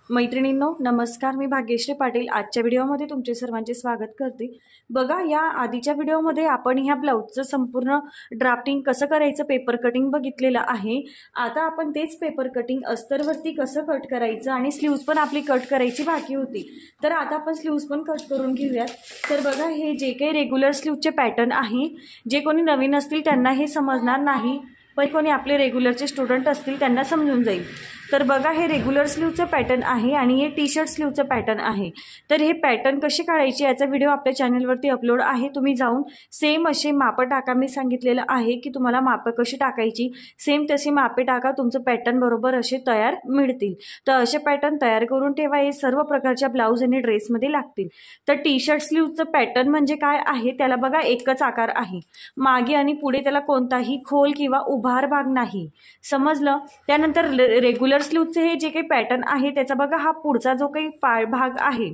मैत्रिणींनो नमस्कार, मी भाग्यश्री पाटील आजच्या व्हिडिओमध्ये तुमचे सर्वांचे स्वागत करते। बघा, या आधीच्या व्हिडिओमध्ये आपण ह्या ब्लाउजचं संपूर्ण ड्राफ्टिंग कसं करायचं, पेपर कटिंग बघितलेलं आहे। आता आपण तेच पेपर कटिंग अस्तरवरती कसं कट करायचं आणि स्लीव्ज पण आपली कट करायची बाकी होती, तर आता आपण स्लीव्ज पण कट करून घेऊयात। तर बघा, हे जे काही रेग्युलर स्लीव्जचे पॅटर्न आहे, जे कोणी नवीन असतील त्यांना हे समजणार नाही, पण कोणी आपले रेग्युलरचे स्टुडंट असतील त्यांना समजून जाईल। तर बघा, हे रेग्युलर स्लीव्हचं पॅटर्न आहे आणि हे टी शर्ट स्लीव्हचं पॅटर्न आहे। तर हे पॅटर्न कशी काढायची याचा व्हिडिओ आपल्या चॅनलवरती अपलोड आहे, तुम्ही जाऊन सेम असे माप टाका। मी सांगितलेलं आहे की तुम्हाला माप कशी टाकायची, सेम तशी मापे टाका, तुमचं पॅटर्न बरोबर असे तयार मिळतील। तर असे पॅटर्न तयार करून ठेवा, हे सर्व प्रकारच्या ब्लाउज आणि ड्रेसमध्ये लागतील। तर टी शर्ट स्लीव्हचं पॅटर्न म्हणजे काय आहे, त्याला बघा एकच आकार आहे, मागे आणि पुढे त्याला कोणताही खोल किंवा उभार भाग नाही, समजलं। त्यानंतर रेग्युलर स्लीव्हचे हे जे काही पॅटर्न आहे त्याचा बघा, हा पुढचा जो काही भाग आहे,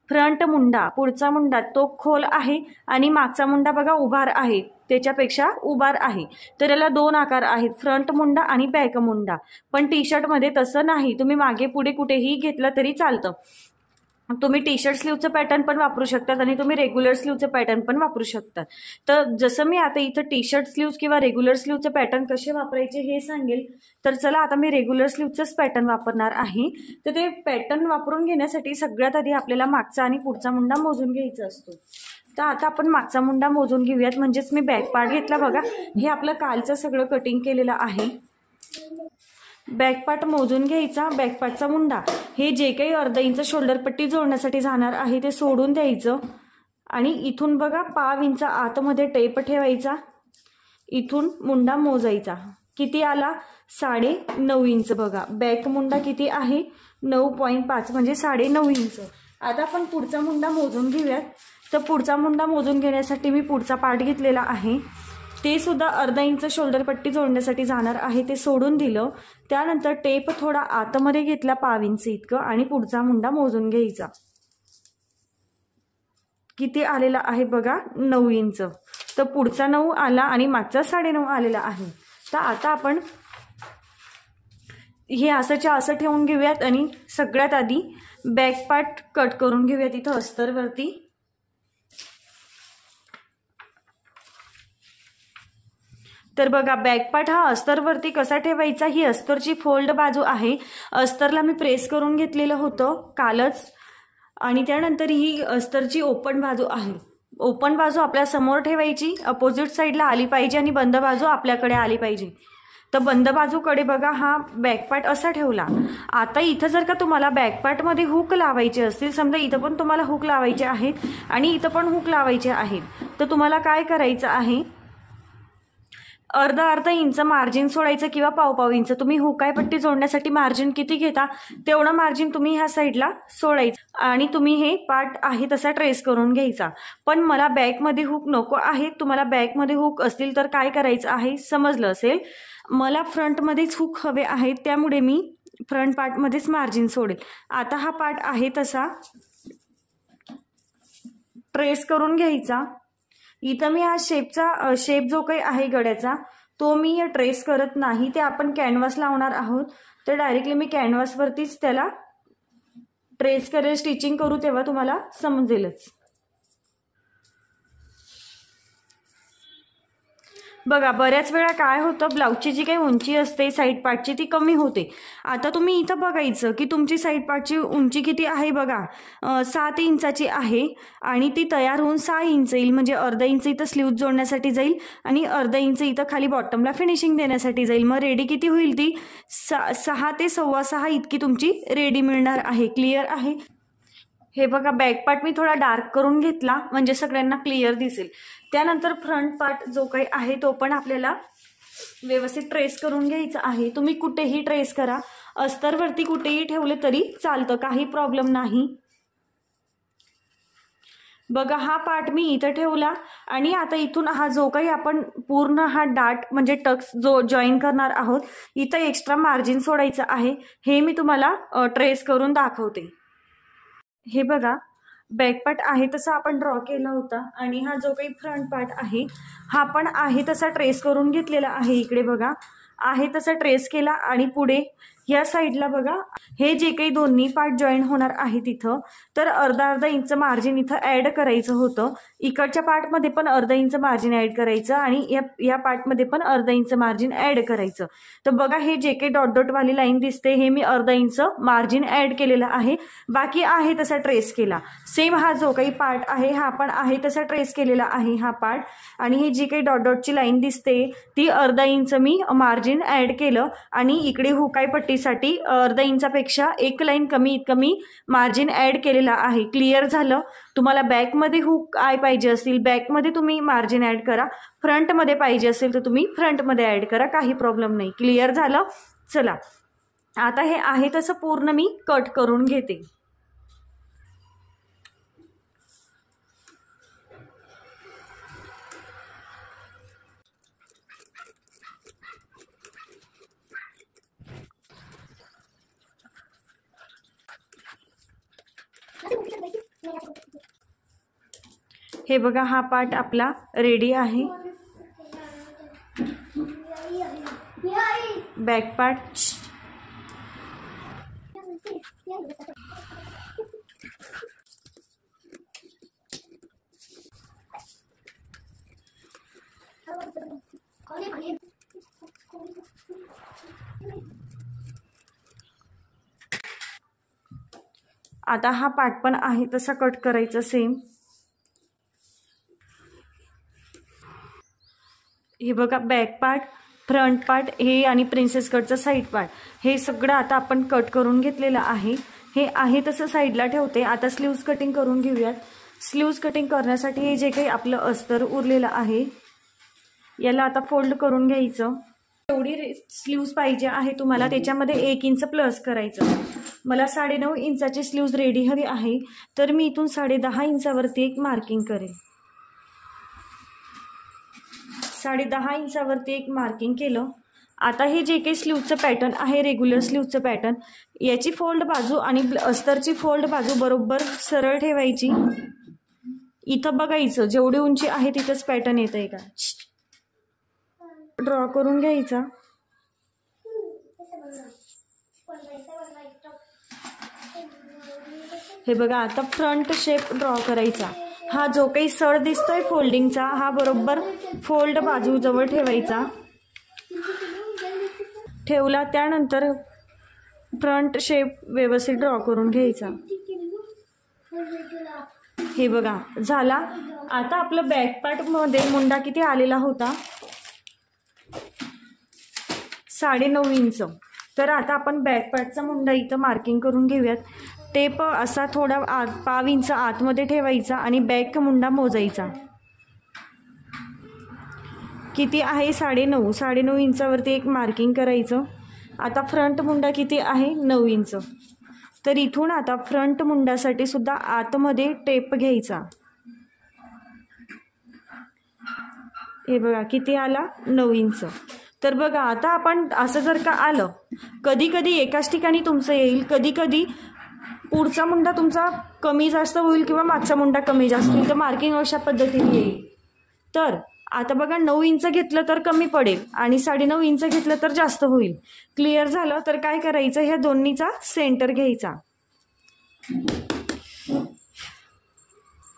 फ्रंट मुंडा, पुढचा मुंडा तो खोल आहे आणि मागचा मुंडा बघा उभार आहे, त्याच्यापेक्षा उभार आहे। तर याला दोन आकार आहेत, फ्रंट मुंडा आणि बॅक मुंडा। पण टी शर्ट मध्ये तसं नाही, तुम्ही मागे पुढे कुठेही घेतलं तरी चालतं। तुम्ही टी शर्ट स्लीव्हचं पॅटर्न पण वापरू शकतात आणि तुम्ही रेग्युलर स्लीव्हचं पॅटर्न पण वापरू शकतात। तर जसं मी आता इथं टी शर्ट स्लीव्ह्स किंवा रेग्युलर स्लीव्हचं पॅटर्न कसे वापरायचे हे सांगेल। तर चला, आता मी रेग्युलर स्लीव्हचंच पॅटर्न वापरणार आहे। तर ते पॅटर्न वापरून घेण्यासाठी सगळ्यात आधी आपल्याला मागचा आणि पुढचा मुंडा मोजून घ्यायचा असतो। तर आता आपण मागचा मुंडा मोजून घेऊयात, म्हणजेच मी बॅक पार्ट घेतला बघा, हे आपलं कालचं सगळं कटिंग केलेलं आहे। बॅक पार्ट मोजून घ्यायचा, बॅक पार्टचा मुंडा हे जे काही अर्धा इंच शोल्डर पट्टी जोडण्यासाठी जाणार आहे ते सोडून द्यायचं आणि इथून बघा पाव इंच आतमध्ये टेप ठेवायचा, इथून मुंडा मोजायचा, किती आला 9.5 इंच। बघा, बॅक मुंडा किती आहे 9.5 म्हणजे 9.5 इंच। आता आपण पुढचा मुंडा मोजून घेऊयात। तर पुढचा मुंडा मोजून घेण्यासाठी मी पुढचा पार्ट घेतलेला आहे, ते सुद्धा अर्धा इंच शोल्डर पट्टी जोडण्यासाठी जाणार आहे, ते सोडून दिलं। त्यानंतर टेप थोडा आतमध्ये घेतला पाव इंच इतकं आणि पुढचा मुंडा मोजून घ्यायचा, किती आलेला आहे बघा 9 इंच। तर पुढचा 9 आला आणि मागचा 9.5 आलेला आहे। तर आता आपण हे असंच्या असं ठेवून घेऊयात आणि सगळ्यात आधी बॅक पार्ट कट करून घेऊयात इथं अस्तरवरती। तर बघा, बॅक पार्ट हा अस्तरवरती कसा ठेवायचा, ही अस्तरची फोल्ड बाजू आहे, अस्तरला मी प्रेस करून घेतलेलं होतं कालच, आणि त्यानंतर ही अस्तरची ओपन बाजू आहे, ओपन बाजू आपल्या समोर ठेवायची, अपोजिट साईडला आली पाहिजे आणि बंद बाजू आपल्याकडे आली पाहिजे। तर बंद बाजूकडे बघा हा बॅक पार्ट असा ठेवला। आता इथं जर का तुम्हाला बॅक पार्टमध्ये हुक लावायचे असतील, समजा इथं पण तुम्हाला हुक लावायचे आहेत आणि इथं पण हुक लावायचे आहेत, तर तुम्हाला काय करायचं आहे, अर्धा इंच मार्जिन सोडायचं किंवा पाव इंच। तुम्ही हुकाय पट्टी जोडण्यासाठी मार्जिन किती घेता तेवढं मार्जिन तुम्ही ह्या साईडला सोडायचं आणि तुम्ही हे पार्ट आहे तसा ट्रेस करून घ्यायचा। पण मला बॅकमध्ये हुक नको आहे, तुम्हाला बॅकमध्ये हुक असतील तर काय करायचं आहे समजलं असेल। मला फ्रंटमध्येच हुक हवे आहेत, त्यामुळे मी फ्रंट पार्टमध्येच मार्जिन सोडेल। आता हा पार्ट आहे तसा ट्रेस करून घ्यायचा। इथं मी हा शेप जो काही आहे गड्याचा तो मी ट्रेस करत नाही, ते आपण कॅनव्हास लावणार आहोत, तर डायरेक्टली मी कॅनव्हासवरतीच त्याला ट्रेस करेल, स्टिचिंग करू तेव्हा तुम्हाला समजेलच। बघा, बऱ्याच वेळा काय होतं, ब्लाउजची जी काही उंची असते साईड पार्टची ती कमी होते। आता तुम्ही इथं बघायचं की तुमची साईड पार्टची उंची किती आहे, बघा 7 इंचाची आहे आणि ती तयार होऊन 6 इंच येईल, म्हणजे अर्धा इंच इथं स्लीव्ह जोडण्यासाठी जाईल आणि अर्धा इंच इथं खाली बॉटमला फिनिशिंग देण्यासाठी जाईल। मग रेडी किती होईल, ती 6 ते 6.25 इतकी तुमची रेडी मिळणार आहे। क्लिअर आहे। हे बघा, बॅक पार्ट मी थोडा डार्क करून घेतला म्हणजे सगळ्यांना क्लिअर दिसेल। त्यानंतर फ्रंट पार्ट जो काही आहे तो पण आपल्याला व्यवस्थित ट्रेस करून घ्यायचा आहे। तुम्ही कुठेही ट्रेस करा, अस्तरवरती कुठेही ठेवले तरी चालतं, काही प्रॉब्लेम नाही। बघा, हा पार्ट मी इथं ठेवला आणि आता इथून हा जो काही आपण पूर्ण हा डाट म्हणजे टक्स जो जॉईन करणार आहोत, इथं एक्स्ट्रा मार्जिन सोडायचं आहे, हे मी तुम्हाला ट्रेस करून दाखवते। हे बघा, बॅक पार्ट आहे तसा आपण ड्रॉ केला होता आणि हा जो काही फ्रंट पार्ट आहे हा पण आहे तसा ट्रेस करून घेतलेला आहे। इकडे बघा, आहे तसा ट्रेस केला आणि पुढे या साईडला बघा हे जे काही दोन्ही पार्ट जॉईन होणार आहे तिथं तर अर्धा इंच मार्जिन इथं ऍड करायचं होतं। इकडच्या पार्टमध्ये पण अर्धा इंच मार्जिन ऍड करायचं आणि या पार्टमध्ये पण अर्धा इंच मार्जिन ऍड करायचं। तर बघा हे जे काही डॉट डॉट वाली लाईन दिसते हे मी अर्धा इंच मार्जिन ऍड केलेलं आहे, बाकी आहे तसा ट्रेस केला। सेम हा जो काही पार्ट आहे हा पण आहे तसा ट्रेस केलेला आहे हा पार्ट, आणि ही जी काही डॉट डॉटची लाईन दिसते ती अर्धा इंच मी मार्जिन ऍड केलं आणि इकडे हुकाई पट्टीसाठी अर्धा इंचापेक्षा एक लाईन कमी मार्जिन ऍड केलेला आहे। क्लिअर झालं? तुम्हाला बॅकमध्ये हुक आय पाहिजे असतील बॅकमध्ये तुम्ही मार्जिन ऍड करा, फ्रंटमध्ये पाहिजे असेल तर तुम्ही फ्रंटमध्ये ऍड करा, काही प्रॉब्लेम नाही। क्लिअर झालं? चला आता हे आहे तसं पूर्ण मी कट करून घेते। हे बघा हा पार्ट आपला रेडी आहे। बॅक पार्ट आता हा पार्ट पण आहे तसा कट करायचा सेम। हे बघा बॅक पार्ट, फ्रंट पार्ट हे आणि प्रिन्सेस कटचा साईड पार्ट हे सगळं आता आपण कट करून घेतलेलं आहे। हे आहे तसं साईडला ठेवते। आता स्लीव्स कटिंग करून घेऊयात। स्लीव्स कटिंग करण्यासाठी हे जे काही आपलं अस्तर उरलेलं आहे याला आता फोल्ड करून घ्यायचं। एवढी स्लीव्स पाहिजे आहे तुम्हाला, त्याच्यामध्ये 1 इंच प्लस करायचं। मला 9.5 इंचाची स्लीव्स रेडी हवी आहे, तर मी इथून 10.5 इंचावरती एक मार्किंग करेन। 10.5 इंचावरती एक मार्किंग केलं। आता हे जे काही स्लीव्हचं पॅटर्न आहे रेग्युलर स्लीव्हचं पॅटर्न, याची फोल्ड बाजू आणि अस्तरची फोल्ड बाजू बरोबर सरळ ठेवायची। इथं बघायचं जेवढी उंची आहे तिथंच पॅटर्न येतंय का, ड्रॉ करून घ्यायचा। हे बघा आता फ्रंट शेप ड्रॉ करायचा। हा जो काही सळ दिसतोय फोल्डिंगचा हा बरोबर फोल्ड बाजू जवळ ठेवायचा। ठेवला त्यानंतर फ्रंट शेप व्यवस्थित ड्रॉ करून घ्यायचा। हे बघा झाला। आता आपलं बॅक पार्ट मध्ये मुंडा किती आलेला होता, 9.5 इंच। तर आता आपण बॅक पार्टचा मुंडा इथं मार्किंग करून घेऊयात। टेप असा थोडा 1/2 इंच आतमध्ये ठेवायचा आणि बॅक मुंडा मोजायचा। किती आहे 9.5 इंचावरती एक मार्किंग करायचं। आता फ्रंट मुंडा किती आहे 9 इंच। तर इथून आता फ्रंट मुंडासाठी सुद्धा आतमध्ये टेप घ्यायचा। हे बघा किती आला 9 इंच। तर बघा आता आपण असं जर का आलं, कधी कधी एकाच ठिकाणी तुमचं येईल, कधी कधी पुढचा मुंडा तुमचा कमी जास्त होईल किंवा मागचा मुंडा कमी जास्त होईल, तर मार्किंग अशा पद्धतीने येईल। तर आता बघा 9 इंच घेतलं तर कमी पडेल आणि 9.5 इंच घेतलं तर जास्त होईल। क्लिअर झालं? तर काय करायचं, ह्या दोन्हीचा सेंटर घ्यायचा।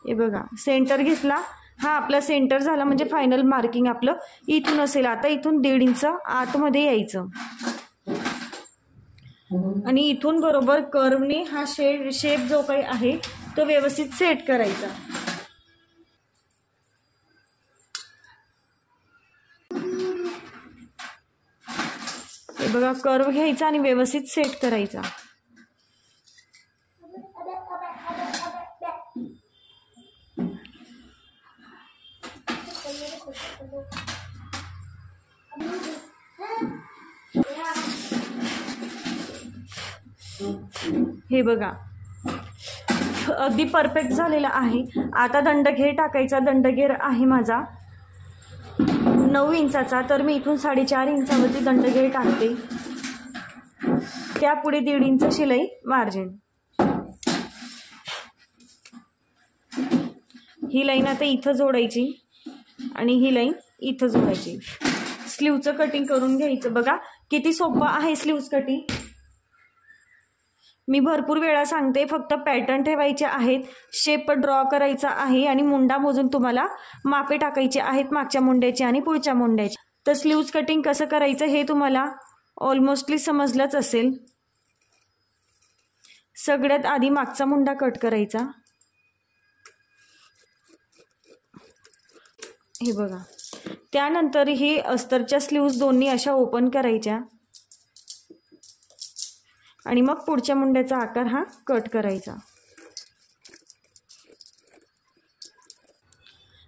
हे बघा सेंटर घेतला, हा आपला सेंटर झाला म्हणजे फायनल मार्किंग आपलं इथून असेल। आता इथून 1.5 इंच आतमध्ये यायचं आणि इथून बरोबर कर्वने हा शेप जो काही आहे तो व्यवस्थित सेट करायचा। हे बघा कर्व घ्यायचा आणि व्यवस्थित सेट करायचा। हे बघा अगदी परफेक्ट झालेला आहे। आता दंडघेर टाकायचा। दंडघेर आहे माझा 9 इंचाचा, तर मी इथून 4.5 इंचावरती दंडघेर टाकते। त्यापुढे 1.5 इंच शिलाई मार्जिन। ही लाईन आता इथं जोडायची आणि ही लाईन इथं जोडायची। स्लीवचं कटिंग करून घ्यायचं। बघा किती सोपं आहे स्लीव्स कटिंग। मी भरपूर वेळा सांगते, फक्त पॅटर्न ठेवायचे आहेत, शेप ड्रॉ करायचा आहे आणि मुंडा मोजून तुम्हाला मापे टाकायचे आहेत मागच्या मुंड्याची आणि पुढच्या मुंड्याची. तर स्लीव्ज कटिंग कसं करायचं हे तुम्हाला ऑलमोस्टली समजलंच असेल. सगळ्यात आधी मागचा मुंडा कट करायचा. हे बघा. त्यानंतर ही अस्तरच्या स्लीव्ज दोन्ही अशा ओपन करायच्या आणि मग पुढच्या मुंड्याचा आकार हा कट करायचा.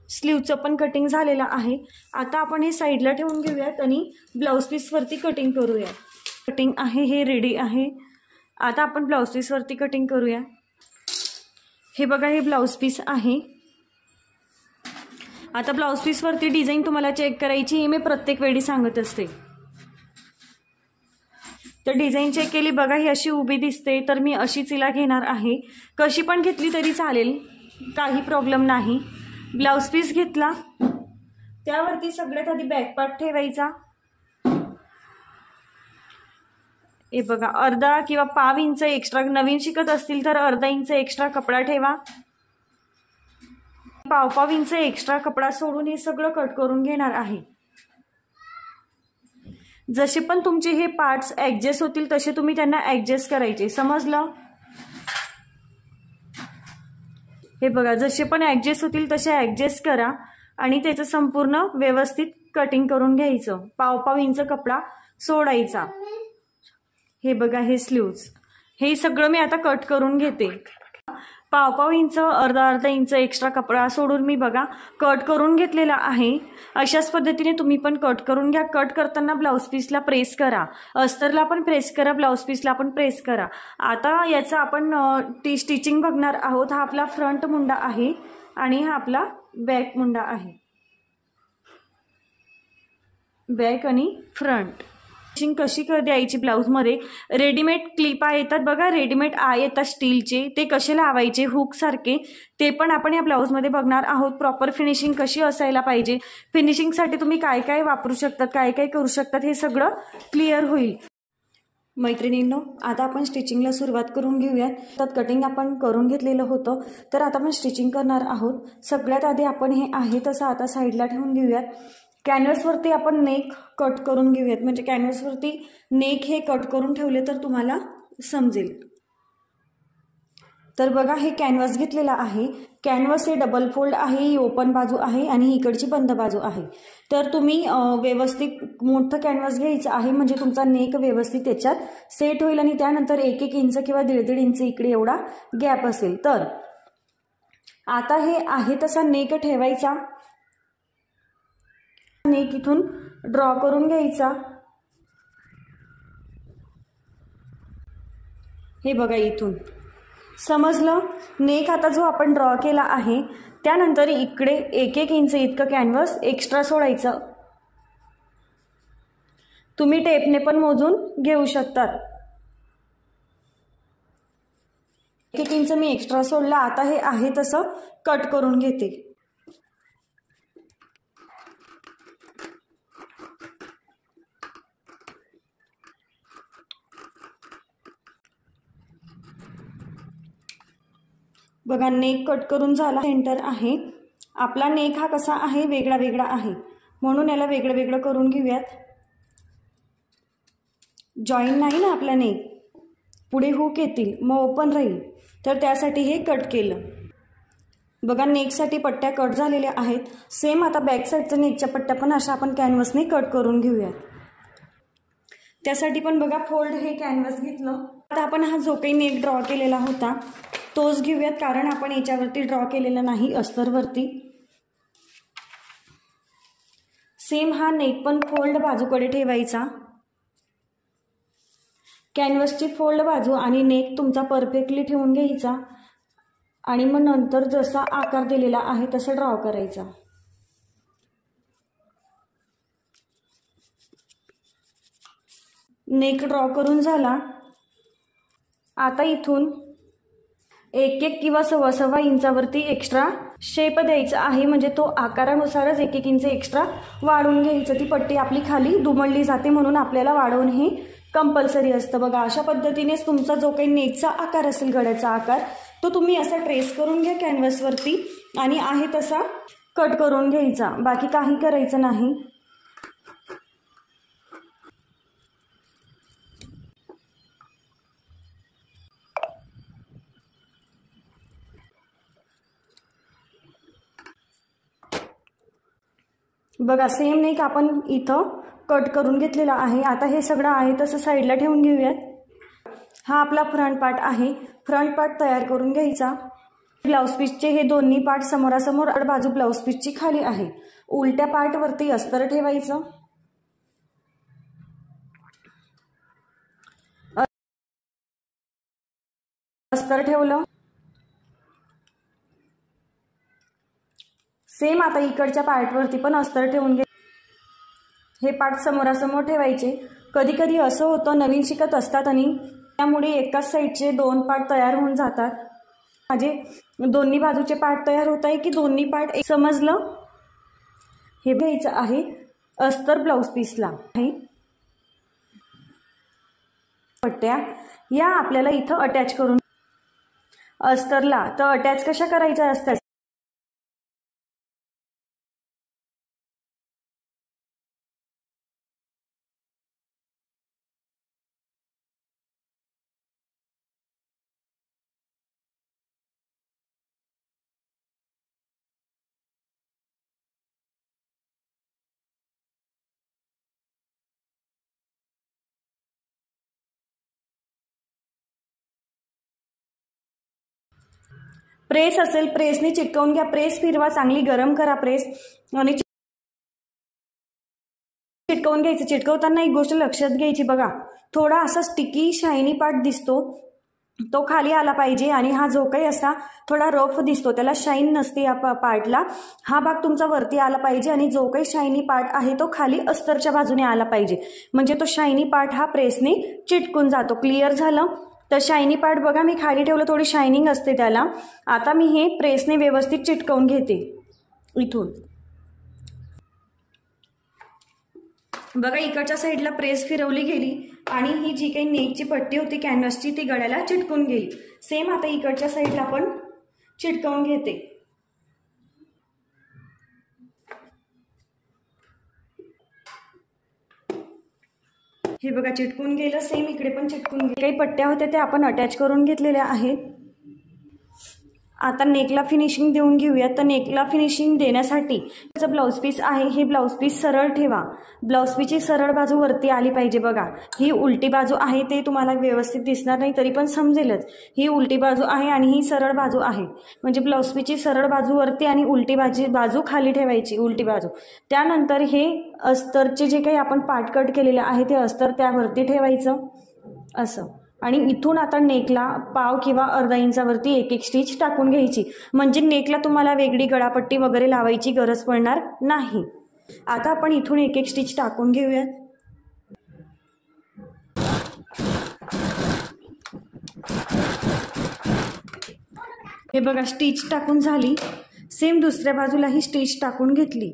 स्लीवचं पण कटिंग झालेलं आहे. आता आपण हे साईडला ठेवून घेऊयात आणि ब्लाऊज पीसवरती कटिंग करूया. कटिंग आहे हे रेडी आहे. आता आपण ब्लाऊज पीसवरती कटिंग करूया. हे बघा, हे ब्लाऊज पीस आहे. आता ब्लाऊज पीसवरती डिझाईन तुम्हाला चेक करायची, हे मी प्रत्येक वेळी सांगत असते. तर डिझाईन चेक केली बघा, ही अशी उभी दिसते, तर मी अशीच हिला घेणार आहे. कशी पण घेतली तरी चालेल, काही प्रॉब्लेम नाही. ब्लाऊज पीस घेतला, त्यावरती सगळ्यात आधी बॅक पार्ट ठेवायचा. हे बघा, अर्धा किंवा पाव इंच एक्स्ट्रा, नवीन शिकत असतील तर अर्धा इंच एक्स्ट्रा कपडा ठेवा. पाव इंच एक्स्ट्रा कपडा सोडून हे सगळं कट करून घेणार आहे. जसे पण तुमचे हे पार्ट्स ऍडजस्ट होतील तसे तुम्ही त्यांना ऍडजस्ट करायचे, समजलं? हे बघा, जसे पण ऍडजस्ट होतील तसे ऍडजस्ट करा आणि त्याचं संपूर्ण व्यवस्थित कटिंग करून घ्यायचं. पाव इंच कपडा सोडायचा. हे बघा, हे स्लीव्ज, हे सगळं मी आता कट करून घेते. पाव इंच, अर्धा इंच एक्स्ट्रा कपडा सोडून मी बघा कट करून घेतलेला आहे. अशाच पद्धतीने तुम्ही पण कट करून घ्या. कट करताना ब्लाऊज पीसला प्रेस करा, अस्तरला पण प्रेस करा, ब्लाऊज पीसला पण प्रेस करा. आता याचं आपण स्टिचिंग बघणार आहोत. हा आपला फ्रंट मुंडा आहे आणि हा आपला बॅक मुंडा आहे. बॅक आणि फ्रंट फिनिशिंग कशी द्यायची ब्लाऊजमध्ये. रेडीमेड क्लिपा येतात बघा, रेडीमेड येतात स्टीलचे, ते कसे लावायचे हुक सारखे, ते पण आपण या ब्लाऊजमध्ये बघणार आहोत. प्रॉपर फिनिशिंग कशी असायला पाहिजे, फिनिशिंगसाठी तुम्ही काय काय वापरू शकतात, काय काय करू शकतात, हे सगळं क्लिअर होईल. मैत्रिणींनो, आता आपण स्टिचिंगला सुरुवात करून घेऊयात. त्यात कटिंग आपण करून घेतलेलं होतं, तर आता आपण स्टिचिंग करणार आहोत. सगळ्यात आधी आपण हे आहे तसं आता साईडला ठेवून घेऊयात. कॅनव्हसवरती आपण नेक कट करून घेऊयात, म्हणजे कॅनव्हसवरती नेक हे कट करून ठेवले तर तुम्हाला समजेल. तर बघा, हे कॅनव्हस घेतलेला आहे. कॅनव्हस हे डबल फोल्ड आहे, ही ओपन बाजू आहे आणि इकडची बंद बाजू आहे. तर तुम्ही व्यवस्थित मोठं कॅनव्हस घ्यायचं आहे, म्हणजे तुमचा नेक व्यवस्थित त्याच्यात सेट होईल आणि त्यानंतर 1-1 इंच किंवा 1.5 इंच इकडे एवढा गॅप असेल. तर आता हे आहे तसा नेक ठेवायचा. नेक इथून ड्रॉ करून घ्यायचा. हे बघा, इथून समजलं. नेक आता जो आपण ड्रॉ केला आहे त्यानंतर इकडे 1-1 इंच इतकं कॅनव्हस एक्स्ट्रा सोडायचं. तुम्ही टेपने पण मोजून घेऊ शकतात. 1-1 इंच मी एक्स्ट्रा सोडला. आता हे आहे तसं कट करून घेते. बघा, नेक कट करून झाला. सेंटर आहे आपला. नेक हा कसा आहे, वेगळा वेगळा आहे, म्हणून याला वेगळं वेगळं करून घेऊयात. जॉईन नाही ना आपला नेक, पुढे हुक येतील मग ओपन राहील, तर त्यासाठी हे कट केलं. बघा, नेकसाठी पट्ट्या कट झालेल्या आहेत. सेम आता बॅक साईडच्या नेकच्या पट्ट्या पण अशा आपण कॅनव्हसने कट करून घेऊयात. त्यासाठी पण बघा, फोल्ड हे कॅनव्हस घेतलं. आता आपण हा जो काही नेक ड्रॉ केलेला होता तोच घेऊयात, कारण आपण याच्यावरती ड्रॉ केलेला नाही, अस्तरवरती. सेम हा नेक पण फोल्ड बाजूकडे ठेवायचा. कॅनव्हसची फोल्ड बाजू आणि नेक तुमचा परफेक्टली ठेवून घ्यायचा आणि मग नंतर जसा आकार दिलेला आहे तसं ड्रॉ करायचा. नेक ड्रॉ करून झाला. आता इथून 1-1 किंवा 1.25 इंचावरती एक्स्ट्रा शेप द्यायचा आहे, म्हणजे तो आकारानुसारच 1-1 इंच एक्स्ट्रा वाढवून घ्यायचं. ती पट्टी आपली खाली दुमडली जाते, म्हणून आपल्याला वाढवून हे कंपल्सरी असतं बघा. अशा पद्धतीनेच तुमचा जो काही नेकचा आकार असेल, गळ्याचा आकार, तो तुम्ही असा ट्रेस करून घ्या कॅनव्हासवरती आणि आहे तसा कट करून घ्यायचा. बाकी काही करायचं नाही. बघा सेम नेक आपण इथं कट करून घेतलेला आहे. आता हे सगळं आहे तसं साईडला ठेवून घेऊयात. हा आपला फ्रंट पार्ट आहे. फ्रंट पार्ट तयार करून घ्यायचा. ब्लाऊज पीसचे हे दोन्ही पार्ट समोरासमोर, बाजू ब्लाऊज पीसची खाली आहे. उलट्या पार्टवरती अस्तर ठेवायचं. अस्तर ठेवलं. सेम आता इकडच्या पार्टवरती पण अस्तर ठेवून घे. हे पार्ट समोरासमोर ठेवायचे. कधी कधी असं होतं, नवीन शिकत असतात आणि त्यामुळे एकाच साईडचे दोन पार्ट तयार होऊन जातात. माझे दोन्ही बाजूचे पार्ट तयार होत आहे की दोन्ही पार्ट एक, समजलं? हे घ्यायचं आहे अस्तर ब्लाऊज पीसला. पट्ट्या या आपल्याला इथं अटॅच करून अस्तरला. तर अटॅच कशा करायच्या असतात, प्रेस असेल प्रेसने चिटकवून घ्या. प्रेस फिरवा, चांगली गरम करा प्रेस आणि चिटकवून घ्यायचं. चिटकवताना एक गोष्ट लक्षात घ्यायची बघा, थोडा असा स्टिकी शायनी पार्ट दिसतो तो खाली आला पाहिजे आणि हा जो काही असा थोडा रफ दिसतो त्याला शाईन नसते या पार्टला. हा भाग तुमचा वरती आला पाहिजे आणि जो काही शायनी पार्ट आहे तो खाली अस्तरच्या बाजूने आला पाहिजे. म्हणजे तो शायनी पार्ट हा प्रेसने चिटकून जातो. क्लिअर झालं? तर शायनी पार्ट बघा मी खाली ठेवलं, थोडी शायनिंग असते त्याला. आता मी हे प्रेसने व्यवस्थित चिटकवून घेते इथून. बघा इकडच्या साईडला प्रेस फिरवली गेली आणि ही जी काही नेकची पट्टी होती कॅनव्हासची ती गळ्याला चिटकून गेली. सेम आता इकडच्या साईडला पण चिटकवून घेते. हे बघा चिटकून गेलं. सेम इकडे पण चिटकून गेलं. काही पट्ट्या होत्या त्या आपण अटॅच करून घेतलेल्या आहेत. आता नेकला फिनिशिंग देऊन घेऊया. तर नेकला फिनिशिंग देण्यासाठी त्याचं ब्लाऊज पीस आहे, हे ब्लाऊज पीस सरळ ठेवा. ब्लाऊज पीसची सरळ बाजू वरती आली पाहिजे. बघा ही उलटी बाजू आहे, ते तुम्हाला व्यवस्थित दिसणार नाही तरी पण समजेलच. ही उलटी बाजू आहे आणि ही सरळ बाजू आहे. म्हणजे ब्लाऊज पीसची सरळ बाजू वरती आणि उलटी बाजू खाली ठेवायची, उलटी बाजू. त्यानंतर हे अस्तरचे जे काही आपण पार्ट कट केलेले आहे ते अस्तर त्यावरती ठेवायचं असं. आणि इथून आता नेकला पाव किंवा अर्धा इंचावरती एक एक स्टिच टाकून घ्यायची. म्हणजे नेकला तुम्हाला वेगळी गळापट्टी वगैरे लावायची गरज पडणार नाही. आता आपण इथून एक एक स्टिच टाकून घेऊयात. हे बघा स्टिच टाकून झाली. सेम दुसऱ्या बाजूलाही स्टिच टाकून घेतली.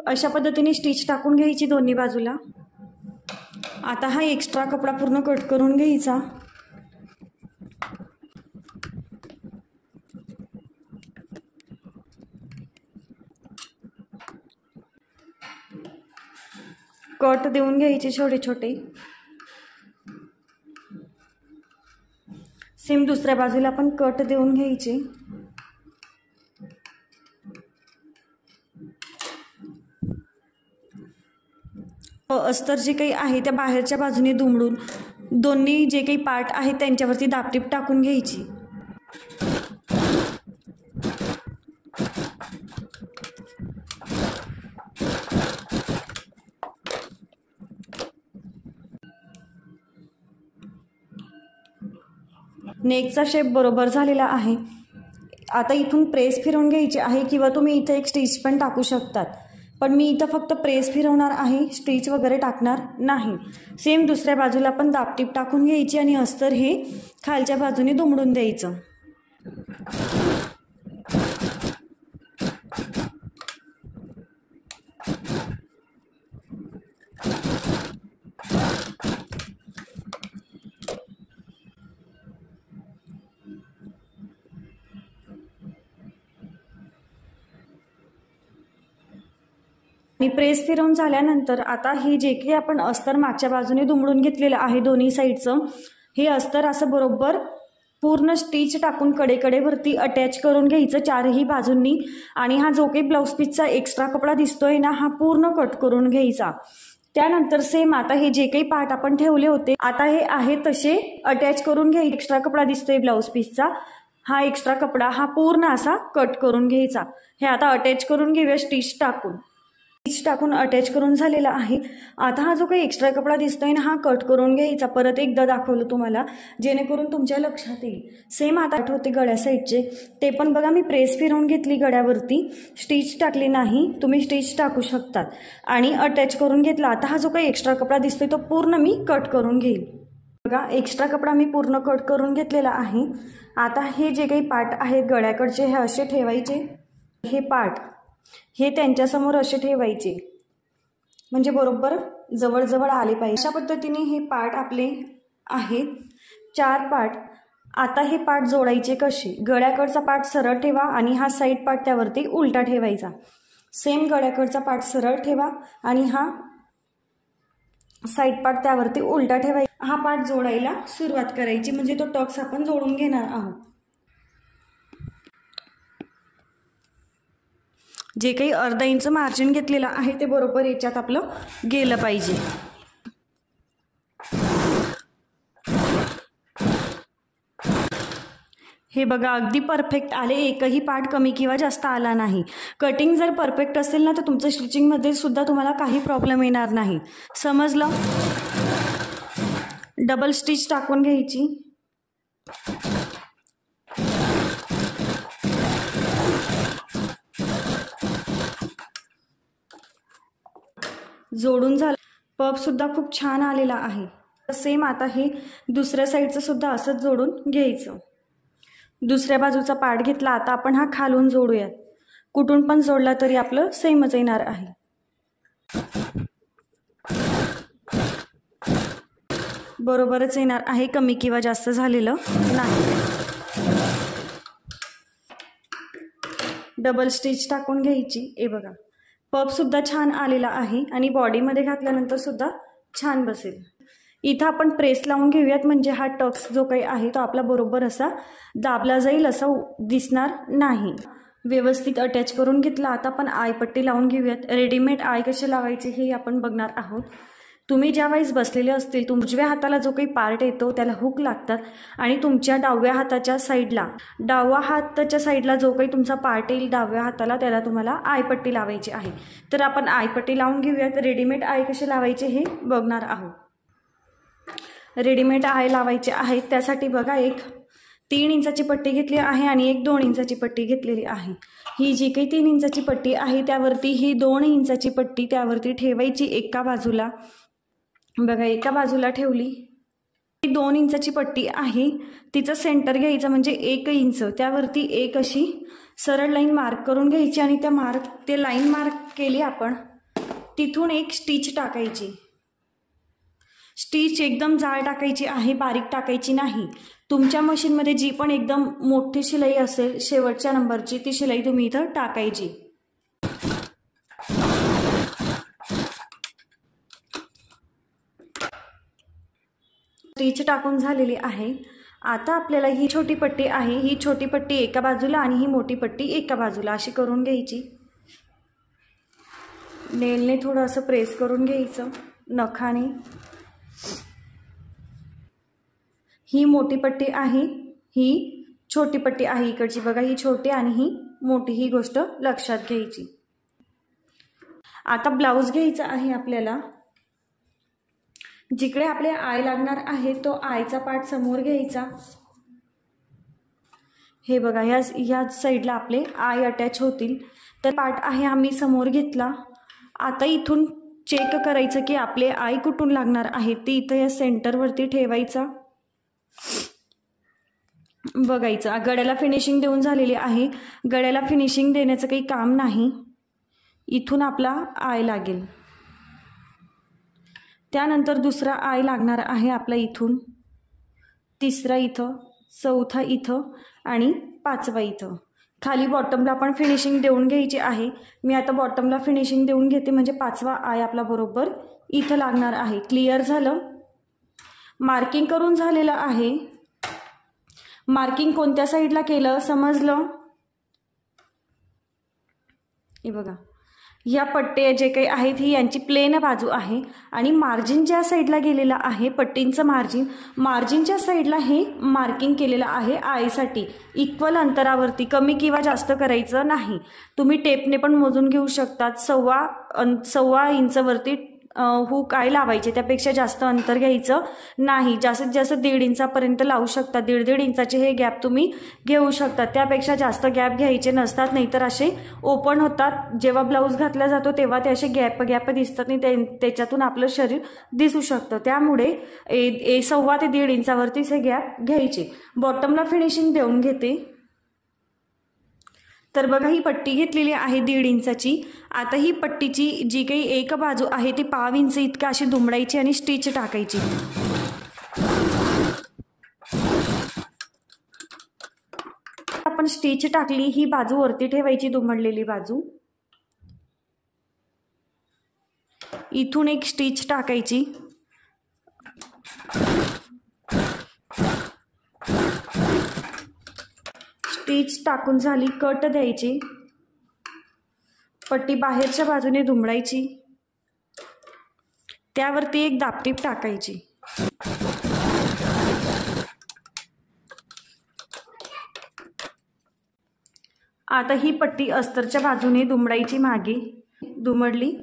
अशा पद्धतीने स्टिच टाकून घ्यायची दोन्ही बाजूला. आता हा एक्स्ट्रा कपडा पूर्ण कट करून घ्यायचा. कट देऊन घ्यायचे छोटे छोटे. सेम दुसऱ्या बाजूला पण कट देऊन घ्यायचे. अस्तर जे काही आहे त्या बाहेरच्या बाजूने दुमडून दोन्ही जे काही पार्ट आहेत त्यांच्यावरती दाबटीप टाकून घ्यायची. नेकचा शेप बरोबर झालेला आहे. आता इथून प्रेस फिरवून घ्यायची आहे किंवा तुम्ही इथे एक स्टिच पण टाकू शकतात. पण मी इथं फक्त प्रेस फिरवणार आहे, स्टिच वगैरे टाकणार नाही. सेम दुसऱ्या बाजूला पण दाबटीप टाकून घ्यायची आणि अस्तर हे खालच्या बाजूने दुमडून द्यायचं. आणि प्रेस फिरवून झाल्यानंतर आता हे जे काही आपण अस्तर मागच्या बाजूने दुमडून घेतलेलं आहे दोन्ही साईडचं, हे अस्तर असं बरोबर पूर्ण स्टिच टाकून कडेकडेवरती अटॅच करून घ्यायचं चारही बाजूंनी. आणि हा जो काही ब्लाऊज पीसचा एक्स्ट्रा कपडा दिसतोय ना, हा पूर्ण कट करून घ्यायचा. त्यानंतर सेम आता हे जे काही पार्ट आपण ठेवले होते आता हे आहे तसे अटॅच करून घ्यायचे. एक्स्ट्रा कपडा दिसतोय ब्लाऊज पीसचा, हा एक्स्ट्रा कपडा हा पूर्ण असा कट करून घ्यायचा. हे आता अटॅच करून घेऊया स्टिच टाकून अटॅच करून झालेला आहे. आता हा जो काही एक्स्ट्रा कपडा दिसतोय ना, हा कट करून घ्यायचा. परत एकदा दाखवलं तुम्हाला जेणेकरून तुमच्या लक्षात येईल. सेम आता होते गळ्या साईडचे, ते पण बघा मी प्रेस फिरवून घेतली गळ्यावरती, स्टिच टाकली नाही, तुम्ही स्टिच टाकू शकतात. आणि अटॅच करून घेतला. आता हा जो काही एक्स्ट्रा कपडा दिसतोय तो पूर्ण मी कट करून घेईल. बघा एक्स्ट्रा कपडा मी पूर्ण कट करून घेतलेला आहे. आता हे जे काही पार्ट आहेत गळ्याकडचे हे असे ठेवायचे, हे पार्ट हे त्यांच्यासमोर असे ठेवायचे, म्हणजे बरोबर जवळजवळ आले पाहिजे. अशा पद्धतीने हे पार्ट आपले आहेत 4 पार्ट. आता हे पार्ट जोडायचे कसे, गळ्याकडचा पार्ट सरळ ठेवा आणि हा साईड पार्ट त्यावरती उलटा ठेवायचा. सेम गळ्याकडचा पार्ट सरळ ठेवा आणि हा साईड पार्ट त्यावरती उलटा ठेवायचा. हा पार्ट जोडायला सुरुवात करायची, म्हणजे तो टक्स आपण जोडून घेणार आहोत. जे काही अर्धा इंच मार्जिन घेतलेलं आहे ते बरोबर याच्यात आपलं गेलं पाहिजे. हे बघा अगदी परफेक्ट आले, एकही पार्ट कमी किंवा जास्त आला नाही. कटिंग जर परफेक्ट असेल ना तर तुमचं स्टिचिंगमध्ये सुद्धा तुम्हाला काही प्रॉब्लेम येणार नाही. समजलं? डबल स्टिच टाकून घ्यायची. जोडून झालं. पफ सुद्धा खूप छान आलेला आहे. सेम आता हे दुसऱ्या साईडचं सुद्धा असंच जोडून घ्यायचं. दुसऱ्या बाजूचा पार्ट घेतला. आता आपण हा खालून जोडूयात. कुठून पण जोडला तरी आपलं सेमच येणार आहे. बरोबरच येणार आहे, कमी किंवा जास्त झालेलं नाही. डबल स्टिच टाकून घ्यायची. हे बघा पफ सुद्धा छान आलेला आहे आणि बॉडीमध्ये घातल्यानंतर सुद्धा छान बसेल. इथं आपण प्रेस लावून घेऊयात, म्हणजे हा टक्स जो काही आहे तो आपला बरोबर असा दाबला जाईल, असा दिसणार नाही. व्यवस्थित अटॅच करून घेतला. आता आपण आयपट्टी लावून घेऊयात. रेडीमेड आय कसे लावायचे हे आपण बघणार आहोत. तुम्ही ज्यावेळेस बसलेले असतील, उजव्या हाताला जो काही पार्ट येतो त्याला हुक लागतात आणि तुमच्या डाव्या हाताच्या साईडला जो काही तुमचा पार्ट येईल डाव्या हाताला त्याला तुम्हाला आयपट्टी लावायची आहे. तर आपण आयपट्टी लावून घेऊयात. रेडीमेड आय कसे लावायचे हे बघणार आहोत. रेडीमेड आय लावायचे आहेत त्यासाठी बघा एक 3 इंचाची पट्टी घेतली आहे आणि एक 2 इंचाची पट्टी घेतलेली आहे. ही जी काही 3 इंचाची पट्टी आहे त्यावरती ही 2 इंचाची पट्टी त्यावरती ठेवायची एका बाजूला. बघा एका बाजूला ठेवली. ही 2 इंचाची पट्टी आहे, तिचं सेंटर घ्यायचं म्हणजे 1 इंच, त्यावरती एक अशी सरळ लाईन मार्क करून घ्यायची आणि ते लाईन मार्क केली आपण, तिथून एक स्टिच टाकायची. स्टिच एकदम जाड टाकायची आहे, बारीक टाकायची नाही. तुमच्या मशीनमध्ये जी पण एकदम मोठी शिलाई असेल शेवटच्या नंबरची ती शिलाई तुम्ही इथं टाकायची. स्टिच टाकून झालेली आहे. आता आपल्याला ही छोटी पट्टी आहे, ही छोटी पट्टी एका बाजूला आणि ही मोठी पट्टी एका बाजूला अशी करून घ्यायची. नेलने थोडं असं प्रेस करून घ्यायचं नखाने. ही मोठी पट्टी आहे, ही छोटी पट्टी आहे इकडची. बघा ही छोटी आणि ही मोठी, ही गोष्ट लक्षात घ्यायची. आता ब्लाऊज घ्यायचा आहे आपल्याला. जिकडे आपले आय लागणार आहे तो आयचा पार्ट समोर घ्यायचा. हे बघा या साईडला आपले आय अटॅच होतील. तर पार्ट आहे आम्ही समोर घेतला. आता इथून चेक करायचं की आपले आय कुठून लागणार आहे ते इथं या सेंटरवरती ठेवायचा. बघायचं गळ्याला फिनिशिंग देऊन झालेली आहे. गळ्याला फिनिशिंग देण्याचं काही काम नाही. इथून आपला आय लागेल. त्यानंतर दुसरा आय लागणार आहे आपला इथून, तिसरा इथं, चौथा इथं आणि पाचवा इथं. खाली बॉटमला आपण फिनिशिंग देऊन घ्यायची आहे। मी आता बॉटमला फिनिशिंग देऊन घेते, म्हणजे 5वा आय आपला बरोबर इथं लागणार आहे। क्लिअर झालं? मार्किंग करून झालेलं आहे। मार्किंग कोणत्या साईडला केलं समजलं? हे बघा, या पट्टे जे काही आहेत ही यांची प्लेन बाजू आहे आणि मार्जिन ज्या साईडला गेलेलं आहे पट्टींचं मार्जिनच्या साईडला हे मार्किंग केलेलं आहे आयसाठी। इक्वल अंतरावरती, कमी किंवा जास्त करायचं नाही। तुम्ही टेपने पण मोजून घेऊ शकतात। सव्वा इंचवरती हुक आय लावायचे, त्यापेक्षा जास्त अंतर घ्यायचं नाही। जास्तीत जास्त 1.5 इंचापर्यंत लावू शकता। 1.5 इंचाचे हे गॅप तुम्ही घेऊ शकता, त्यापेक्षा जास्त गॅप घ्यायचे नसतात, नाहीतर असे ओपन होतात। जेव्हा ब्लाऊज घातला जातो तेव्हा ते असे गॅप दिसतात आणि त्याच्यातून आपलं शरीर दिसू शकतं। त्यामुळे 1.25 ते 1.5 इंचावरतीच हे गॅप घ्यायचे। बॉटमला फिनिशिंग देऊन घेते। तर बघा, ही पट्टी घेतलेली आहे 1.5 इंचाची। आता ही पट्टीची जी काही एक बाजू आहे ती 1/2 इंच इतका अशी दुमडायची आणि स्टिच टाकायची। आपण स्टिच टाकली, ही बाजू वरती ठेवायची, दुमडलेली बाजू। इथून एक स्टिच टाकायची। स्टिच टाकून झाली, कट द्यायची। पट्टी बाहेरच्या बाजूने दुमडायची, त्यावरती एक दाबटीप टाकायची। आता ही पट्टी अस्तरच्या बाजूने दुमडायची, मागे दुमडली।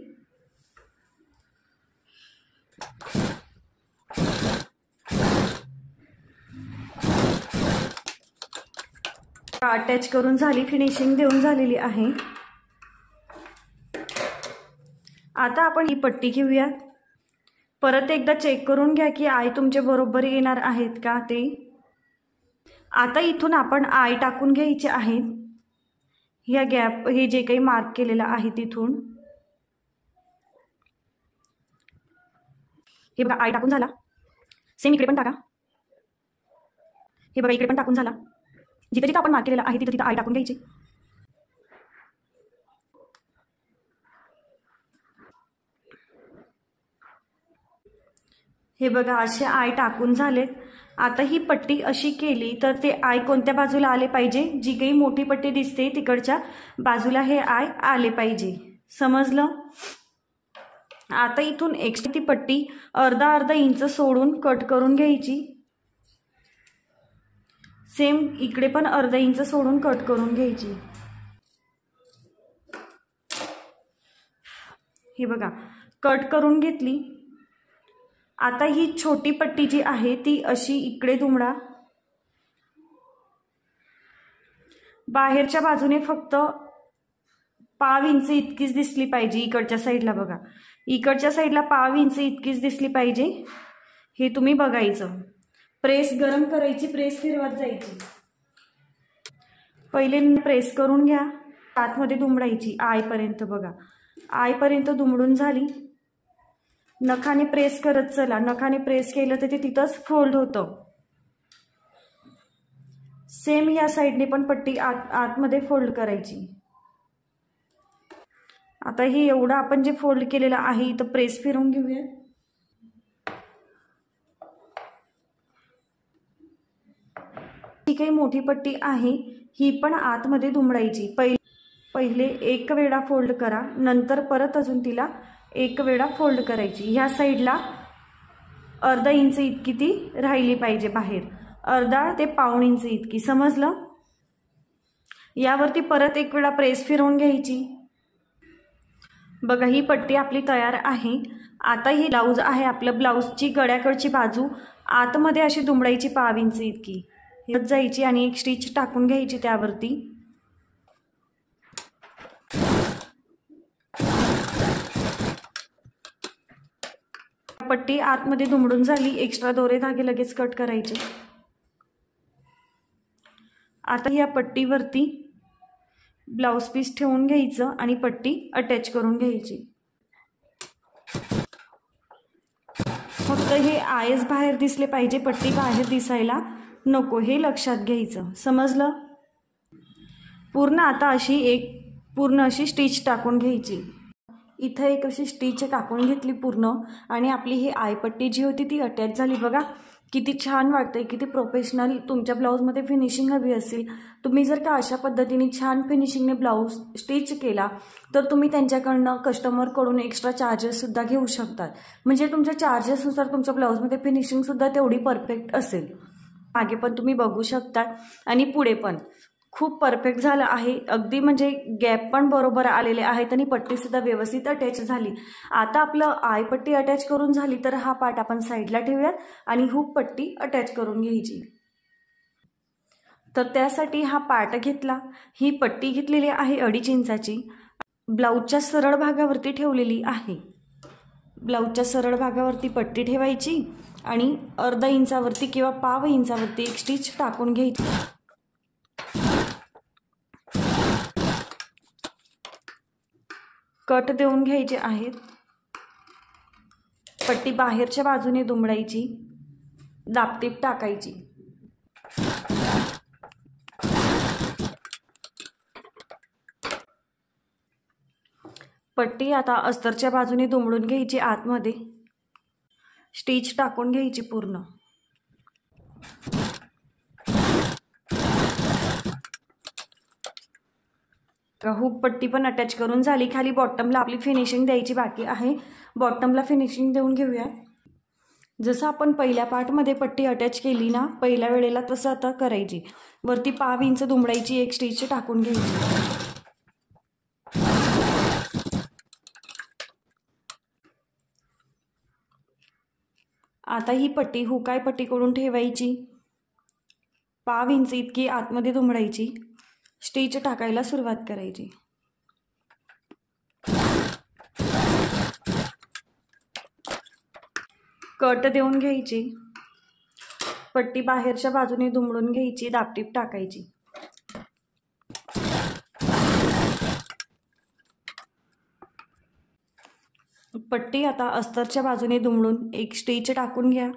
अटॅच करून झाली, फिनिशिंग देऊन झालेली आहे। आता आपण ही पट्टी घेऊया। परत एकदा चेक करून घ्या की आय तुमचे बरोबर येणार आहेत का ते। आता इथून आपण आय टाकून घ्यायचे आहेत, ह्या गॅप हे जे काही मार्क केलेलं आहे तिथून। हे बघा, आय टाकून झाला। सेम इकडे पण टाका। हे बघा, इकडे पण टाकून झाला। जिथे जिथे आपण मार्क केलेलं आहे तिथे तिथे आय टाकून घ्यायची। हे बघा, असे आय टाकून झालेत। आता ही पट्टी अशी केली तर ते आय कोणत्या बाजूला आले पाहिजे, जी काही मोठी पट्टी दिसते तिकडच्या बाजूला हे आय आले पाहिजे। समजलं? आता इथून एक्स्ट्रा ती पट्टी अर्धा इंच सोडून कट करून घ्यायची। सेम इकडे पण अर्धा इंच सोडून कट करून घ्यायची। हे बघा, कट करून घेतली। आता ही छोटी पट्टी जी आहे ती अशी इकडे दुमडा। बाहेरच्या बाजूने फक्त 1/2 इंच इतकीच दिसली पाहिजे इकडच्या साईडला। बघा, इकडच्या साईडला 1/2 इंच इतकीच दिसली पाहिजे, हे तुम्ही बघायचं। प्रेस गरम करायची, प्रेस फिरवत जायची। पहिले प्रेस करून घ्या, आतमध्ये दुमडायची आयपर्यंत। बघा, आयपर्यंत दुमडून झाली। नखाने प्रेस करत चला, नखाने प्रेस केलं तर ते तिथंच फोल्ड होतं। सेम या साईडने पण पट्टी आतमध्ये फोल्ड करायची। आता हे एवढं आपण जे फोल्ड केलेलं आहे इथं प्रेस फिरवून घेऊया। ही काही मोठी पट्टी आहे, ही पण आतमध्ये दुमडायची। पहिले एक वेळा फोल्ड करा, नंतर परत अजून तिला एक वेळा फोल्ड करायची। ह्या साईडला अर्धा इंच इतकी ती राहिली पाहिजे बाहेर, अर्धा ते 1/2 इंच इतकी। समजलं? यावरती परत एक वेळा प्रेस फिरवून घ्यायची। बघा, ही पट्टी आपली तयार आहे। आता ही ब्लाऊज आहे, आपलं ब्लाऊजची गळ्याकडची बाजू आतमध्ये अशी दुमडायची 1/2 इंच इतकी जायची आणि एक स्टिच टाकून घ्यायची त्यावरती। पट्टी आतमध्ये दुमडून झाली, एक्स्ट्रा दोरे धागे लगेच कट करायचे। आता या पट्टीवरती ब्लाऊज पीस ठेवून घ्यायचं आणि पट्टी अटॅच करून घ्यायची। फक्त हे आयच बाहेर दिसले पाहिजे, पट्टी बाहेर दिसायला नको, हे लक्षात घ्यायचं। समजलं? पूर्ण आता अशी एक पूर्ण अशी स्टिच टाकून घ्यायची। इथं एक अशी स्टिच टाकून घेतली पूर्ण आणि आपली ही आयपट्टी जी होती ती अटॅच झाली। बघा किती छान वाटतंय, किती प्रोफेशनल। तुमच्या ब्लाऊजमध्ये फिनिशिंग हवी असेल, तुम्ही जर का अशा पद्धतीने छान फिनिशिंगने ब्लाऊज स्टिच केला तर तुम्ही त्यांच्याकडनं कस्टमरकडून एक्स्ट्रा चार्जेससुद्धा घेऊ शकतात। म्हणजे तुमच्या चार्जेसनुसार तुमच्या ब्लाऊजमध्ये फिनिशिंगसुद्धा तेवढी परफेक्ट असेल। मागे पण तुम्ही बघू शकता आणि पुढे पण खूप परफेक्ट झालं आहे। अगदी म्हणजे गॅप पण बरोबर आलेले आहेत आणि पट्टीसुद्धा व्यवस्थित अटॅच झाली। आता आपलं आयपट्टी अटॅच करून झाली तर हा पार्ट आपण साईडला ठेवूयात आणि हुक पट्टी अटॅच करून घ्यायची। तर त्यासाठी हा पार्ट घेतला, ही पट्टी घेतलेली आहे 2.5 इंचाची, ब्लाऊजच्या सरळ भागावरती ठेवलेली आहे। ब्लाऊजच्या सरळ भागावरती पट्टी ठेवायची आणि अर्धा इंचावरती किंवा पाव इंचावरती एक स्टिच टाकून घ्यायची। कट देऊन घ्यायचे आहेत। पट्टी बाहेरच्या बाजूने दुमडायची, दाबटीप टाकायची। पट्टी आता अस्तरच्या बाजूने दुमडून घ्यायची, आतमध्ये स्टिच टाकून घ्यायची पूर्ण। हुक पट्टी पण अटॅच करून झाली। खाली बॉटमला आपली फिनिशिंग द्यायची बाकी आहे, बॉटमला फिनिशिंग देऊन घेऊया। जसं आपण पहिल्या पार्टमध्ये पट्टी अटॅच केली ना पहिल्या वेळेला, तसं आता करायची। वरती पाव इंच दुमडायची, एक स्टिच टाकून घ्यायची। आता ही पट्टी हुकाय पट्टीकडून ठेवायची, पाव इंच इतकी आतमध्ये दुमडायची, स्टिच टाकायला सुरुवात करायची। कट देऊन घ्यायची, पट्टी बाहेरच्या बाजूने दुमडून घ्यायची, दाबटीप टाकायची। पट्टी आता अस्तरच्या बाजूने दुमडून एक स्टिच टाकून घ्या,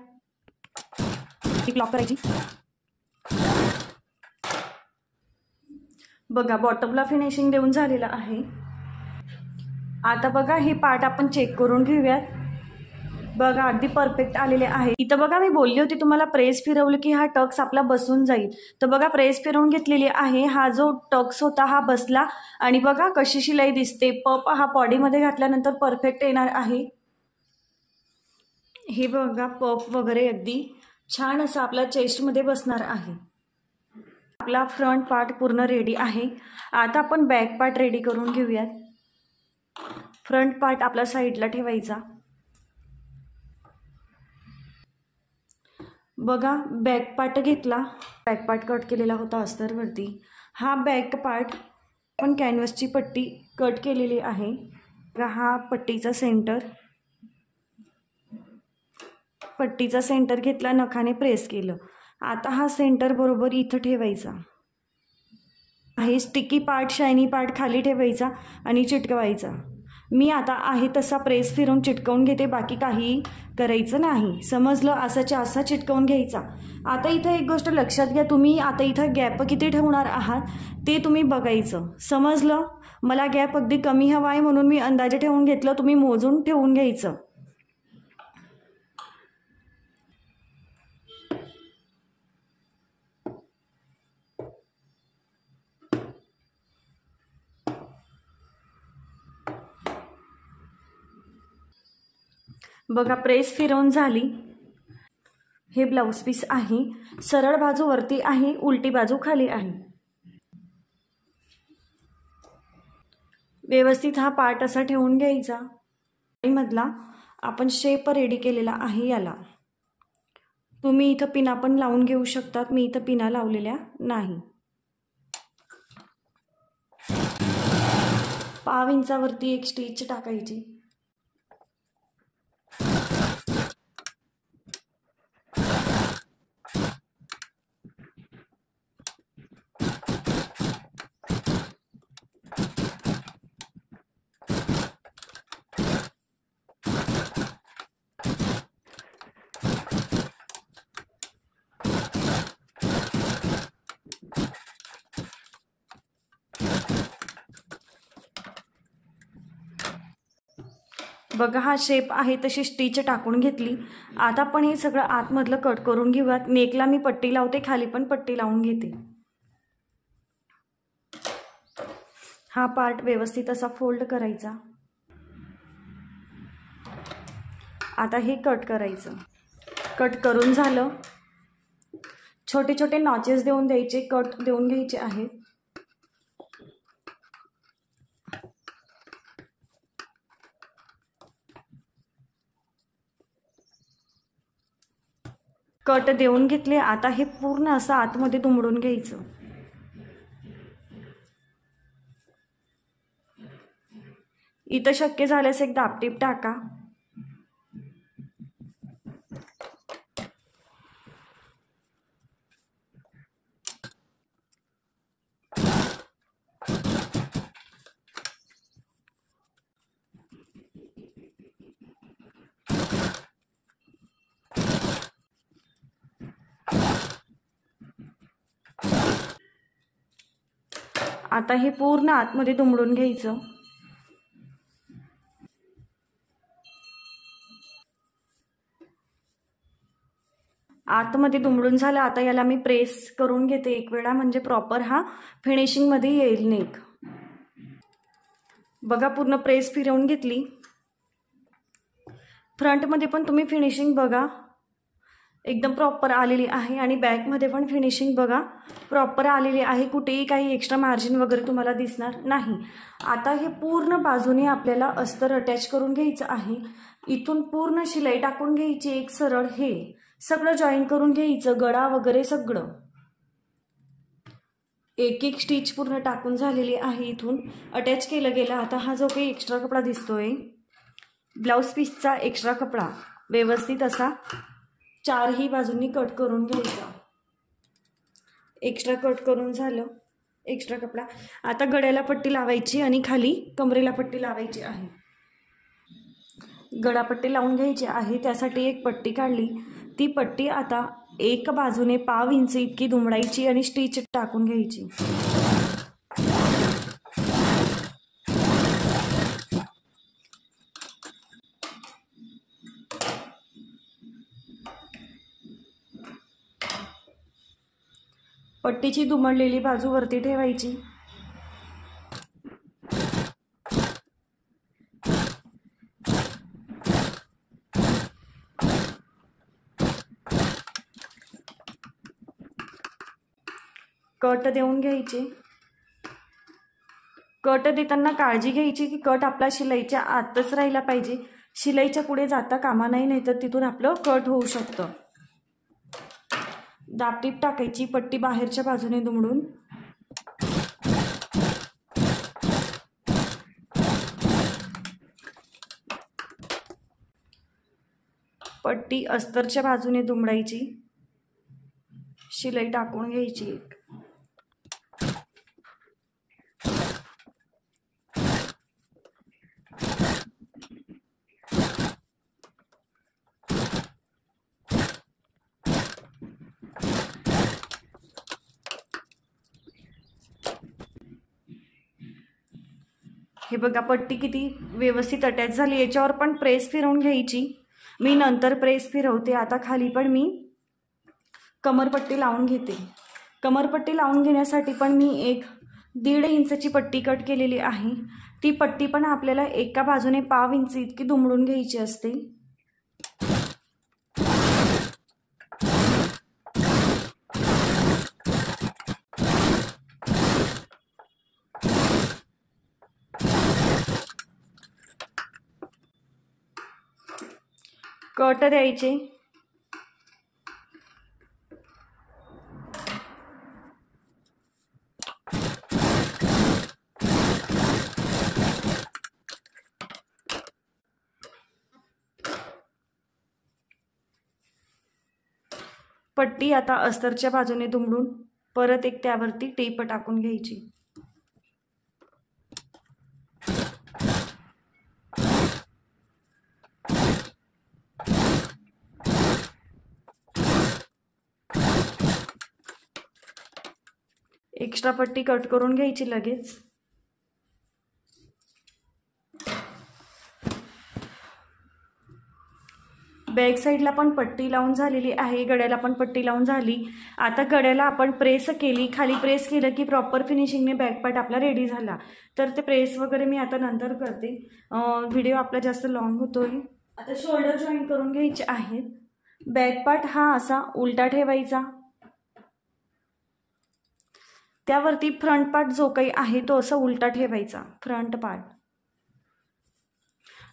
एक लॉक करायची। बघा बॉटमला फिनिशिंग देऊन झालेलं आहे। आता बघा हे पार्ट आपण चेक करून घेऊयात। बघा अगदी परफेक्ट आलेले आहे। इथं बघा मी बोलली होती तुम्हाला प्रेस फिरवलं की हा टक्स आपला बसून जाईल, तर बघा प्रेस फिरवून घेतलेली आहे। हा जो टक्स होता हा बसला आणि बघा कशी शिलाई दिसते। पप हा बॉडीमध्ये घातल्यानंतर परफेक्ट येणार आहे। हे बघा पफ वगैरे अगदी छान असं आपल्या चेस्टमध्ये बसणार आहे। आपला फ्रंट पार्ट पूर्ण रेडी आहे। आता आपण बॅक पार्ट रेडी करून घेऊयात। फ्रंट पार्ट आपल्या साईडला ठेवायचा। बघा बॅक पार्ट घेतला, बॅक पार्ट कट केलेला होता अस्तरवरती। हा बॅक पार्ट आपण कॅनव्हसची पट्टी कट केलेली आहे। हा पट्टीचा सेंटर घेतला, नखाने प्रेस केलं। आता हा सेंटर बरोबर इथं ठेवायचा आहे। स्टिकी पार्ट शायनी पार्ट खाली ठेवायचा आणि चिटकवायचा। मी आता आहे तसा प्रेस फिरवून चिटकवून घेते, बाकी काही करायचं नाही। समजलं? असाच्या असा चिटकवून घ्यायचा। आता इथं एक गोष्ट लक्षात घ्या, तुम्ही आता इथं गॅप किती ठेवणार आहात ते तुम्ही बघायचं। समजलं? मला गॅप अगदी कमी हवा आहे म्हणून मी अंदाजे ठेवून घेतलं, तुम्ही मोजून ठेवून घ्यायचं। बघा प्रेस फिरवून झाली। हे ब्लाउज पीस आहे, सरळ बाजू वरती आहे, उलटी बाजू खाली आहे। व्यवस्थित हा पार्ट असा ठेवून घ्यायचा। मधला आपण शेप रेडी केलेला आहे याला तुम्ही इथं पिना पण लावून घेऊ शकतात, मी इथं पिना लावलेल्या नाही। पाव इंचावरती एक स्टिच टाकायची। बघा हा शेप आहे तशी स्टिच टाकून घेतली। आता आपण हे सगळं आतमधलं कट करून घेऊयात। नेकला मी पट्टी लावते, खाली पण पट्टी लावून घेते। हा पार्ट व्यवस्थित असा फोल्ड करायचा। आता हे कट करायचं। कट करून झालं, छोटे छोटे नॉचेस देऊन द्यायचे, कट देऊन घ्यायचे आहेत। कट देऊन घेतले। आता हे पूर्ण असं आतमध्ये दुमडून घ्यायचं। इथं शक्य झाल्यास एक दाबटीप टाका। आता हे पूर्ण आतमध्ये दुमडून घ्यायचं। आतमध्ये दुमडून झालं। आता याला मी प्रेस करून घेते एक वेळा, म्हणजे प्रॉपर हा फिनिशिंग मध्ये येईल नेक। बघा पूर्ण प्रेस फिरवून घेतली। फ्रंट मध्ये पण तुम्ही फिनिशिंग बघा, एकदम प्रॉपर आलेली आहे आणि बॅक मध्ये पण फिनिशिंग बघा प्रॉपर आलेली आहे। कुठेही काही एक्स्ट्रा मार्जिन वगैरे तुम्हाला दिसणार नाही। आता हे पूर्ण बाजूने आपल्याला अस्तर अटॅच करून घ्यायचं आहे। इथून पूर्ण शिलाई टाकून घ्यायची एक सरळ, हे सगळं जॉईन करून घ्यायचं, गळा वगैरे सगळं। एक एक स्टिच पूर्ण टाकून झालेली आहे, इथून अटॅच केलं गेलं। आता हा जो काही एक्स्ट्रा कपडा दिसतोय ब्लाउज पीसचा एक्स्ट्रा कपडा व्यवस्थित असा चारही बाजूंनी कट करून घ्यायचा। एक्स्ट्रा कट करून झालं एक्स्ट्रा कपडा। आता गळ्याला पट्टी लावायची आणि खाली कमरेला पट्टी लावायची आहे। गळापट्टी लावून घ्यायची आहे, त्यासाठी एक पट्टी काढली। ती पट्टी आता एक बाजूने 1/2 इंच इतकी दुमडायची आणि स्टिच टाकून घ्यायची। पट्टीची दुमडलेली बाजू वरती ठेवायची। कट देऊन घ्यायचे। कट देताना काळजी घ्यायची की कट आपला शिलाईच्या आतच राहिला पाहिजे, शिलाईच्या पुढे जाता कामा नये, नाहीतर तिथून आपलं कट होऊ शकतं। दाबटीप टाकायची पट्टी बाहेरच्या बाजूने दुमडून। पट्टी अस्तरच्या बाजूने दुमडायची, शिलाई टाकून घ्यायची एक। हे बघा पट्टी किती व्यवस्थित अटॅच झाली। याच्यावर पण प्रेस फिरवून घ्यायची, मी नंतर प्रेस फिरवते। आता खाली पण मी कमरपट्टी लावून घेते। कमरपट्टी लावून घेण्यासाठी पण मी एक 1.5 इंचची पट्टी कट केलेली आहे। ती पट्टी पण आपल्याला एका बाजूने 1/2 इंच इतकी दुमडून घ्यायची असते। कट द्यायचे। पट्टी आता अस्तरच्या बाजूने दुमडून परत एक त्यावरती टेप टाकून घ्यायची। एक्स्ट्रा पट्टी कट करून घ्यायची लगेच। बॅक साईडला पण पट्टी लावून झालेली आहे, गळ्याला पण पट्टी लावून झाली। आता गळ्याला आपण प्रेस केली, खाली प्रेस केलं की प्रॉपर फिनिशिंगने बॅक पार्ट आपला रेडी झाला। तर ते प्रेस वगैरे मी आता नंतर करते, व्हिडिओ आपला जास्त लॉंग होतोय। आता शोल्डर जॉईन करून घ्यायचे आहेत। बॅक पार्ट हा असा उलटा ठेवायचा, त्यावरती फ्रंट पार्ट जो काही आहे तो असा उलटा ठेवायचा। फ्रंट पार्ट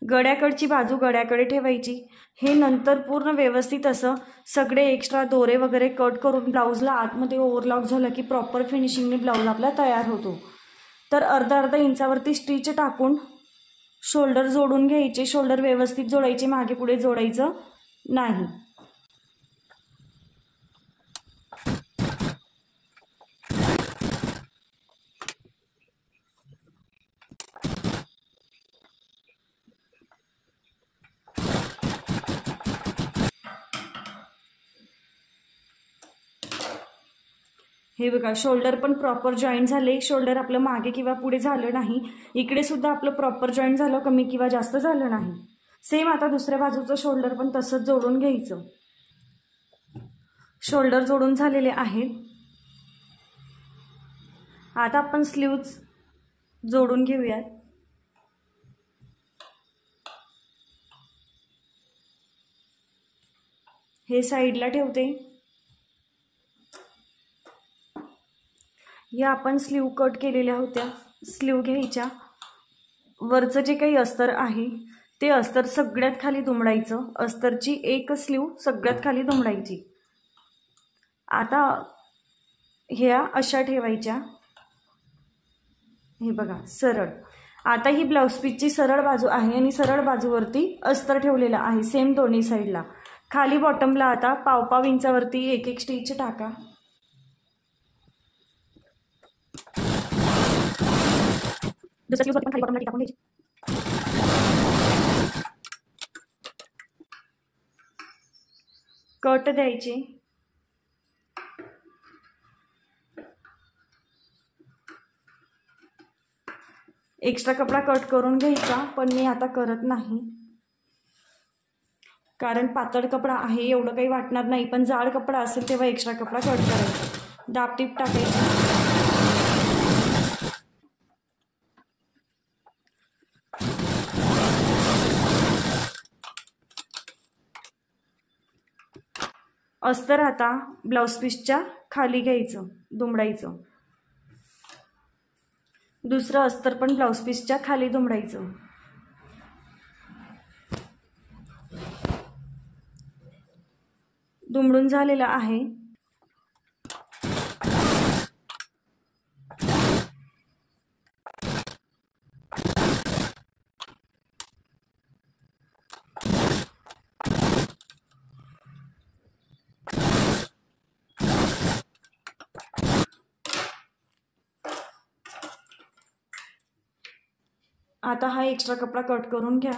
गळ्याकडची बाजू गळ्याकडे ठेवायची। हे नंतर पूर्ण व्यवस्थित असं सगळे एक्स्ट्रा दोरे वगैरे कट करून ब्लाऊजला आतमध्ये ओव्हरलॉक झालं की प्रॉपर फिनिशिंगने ब्लाऊज आपला तयार होतो। तर अर्धा इंचावरती स्टिच टाकून शोल्डर जोडून घ्यायचे। शोल्डर व्यवस्थित जोडायचे, मागे पुढे जोडायचं नाही। हे बघा, शोल्डर पण प्रॉपर जॉईन झाले। शोल्डर आपलं मागे किंवा पुढे झालं नाही, इकडे सुद्धा आपलं प्रॉपर जॉईन झालं, कमी किंवा जास्त झालं नाही। सेम आता दुसऱ्या बाजूचं शोल्डर पण तसंच जोडून घ्यायचं। शोल्डर जोडून झालेले आहेत। आता आपण स्लीव्ज जोडून घेऊयात। हे साईडला ठेवते। या आपण स्लीव कट केलेल्या होत्या, स्लीव घ्यायच्या। वरचं जे काही अस्तर आहे ते अस्तर सगळ्यात खाली दुमडायचं। अस्तरची एक स्लीव सगळ्यात खाली दुमडायची। आता ह्या अशा ठेवायच्या, हे बघा सरळ। आता ही ब्लाउज पीसची सरळ बाजू आहे आणि सरळ बाजूवरती अस्तर ठेवलेलं आहे, सेम दोन्ही साईडला। खाली बॉटमला आता पाव इंचावरती एक स्टिच टाका। दुसऱ्या स्लीव्ह पण खाली बॉटमला टाकून घ्यायची। कट द्यायचे। एक्स्ट्रा कपडा कट करून घ्यायचा, पण मी आता करत नाही, कारण पातळ कपडा आहे, एवढं काही वाटणार नाही। पण जाड कपडा असेल तेव्हा एक्स्ट्रा कपडा कट करायचा, दाबटीप टाकायची। अस्तर आता ब्लाउज पीसच्या खाली घ्यायचं, दुमडायचं। दुसरं अस्तर पण ब्लाउज पीसच्या खाली दुमडायचं। दुमडून झालेलं आहे। आता हा एक्स्ट्रा कपडा कट करून घ्या।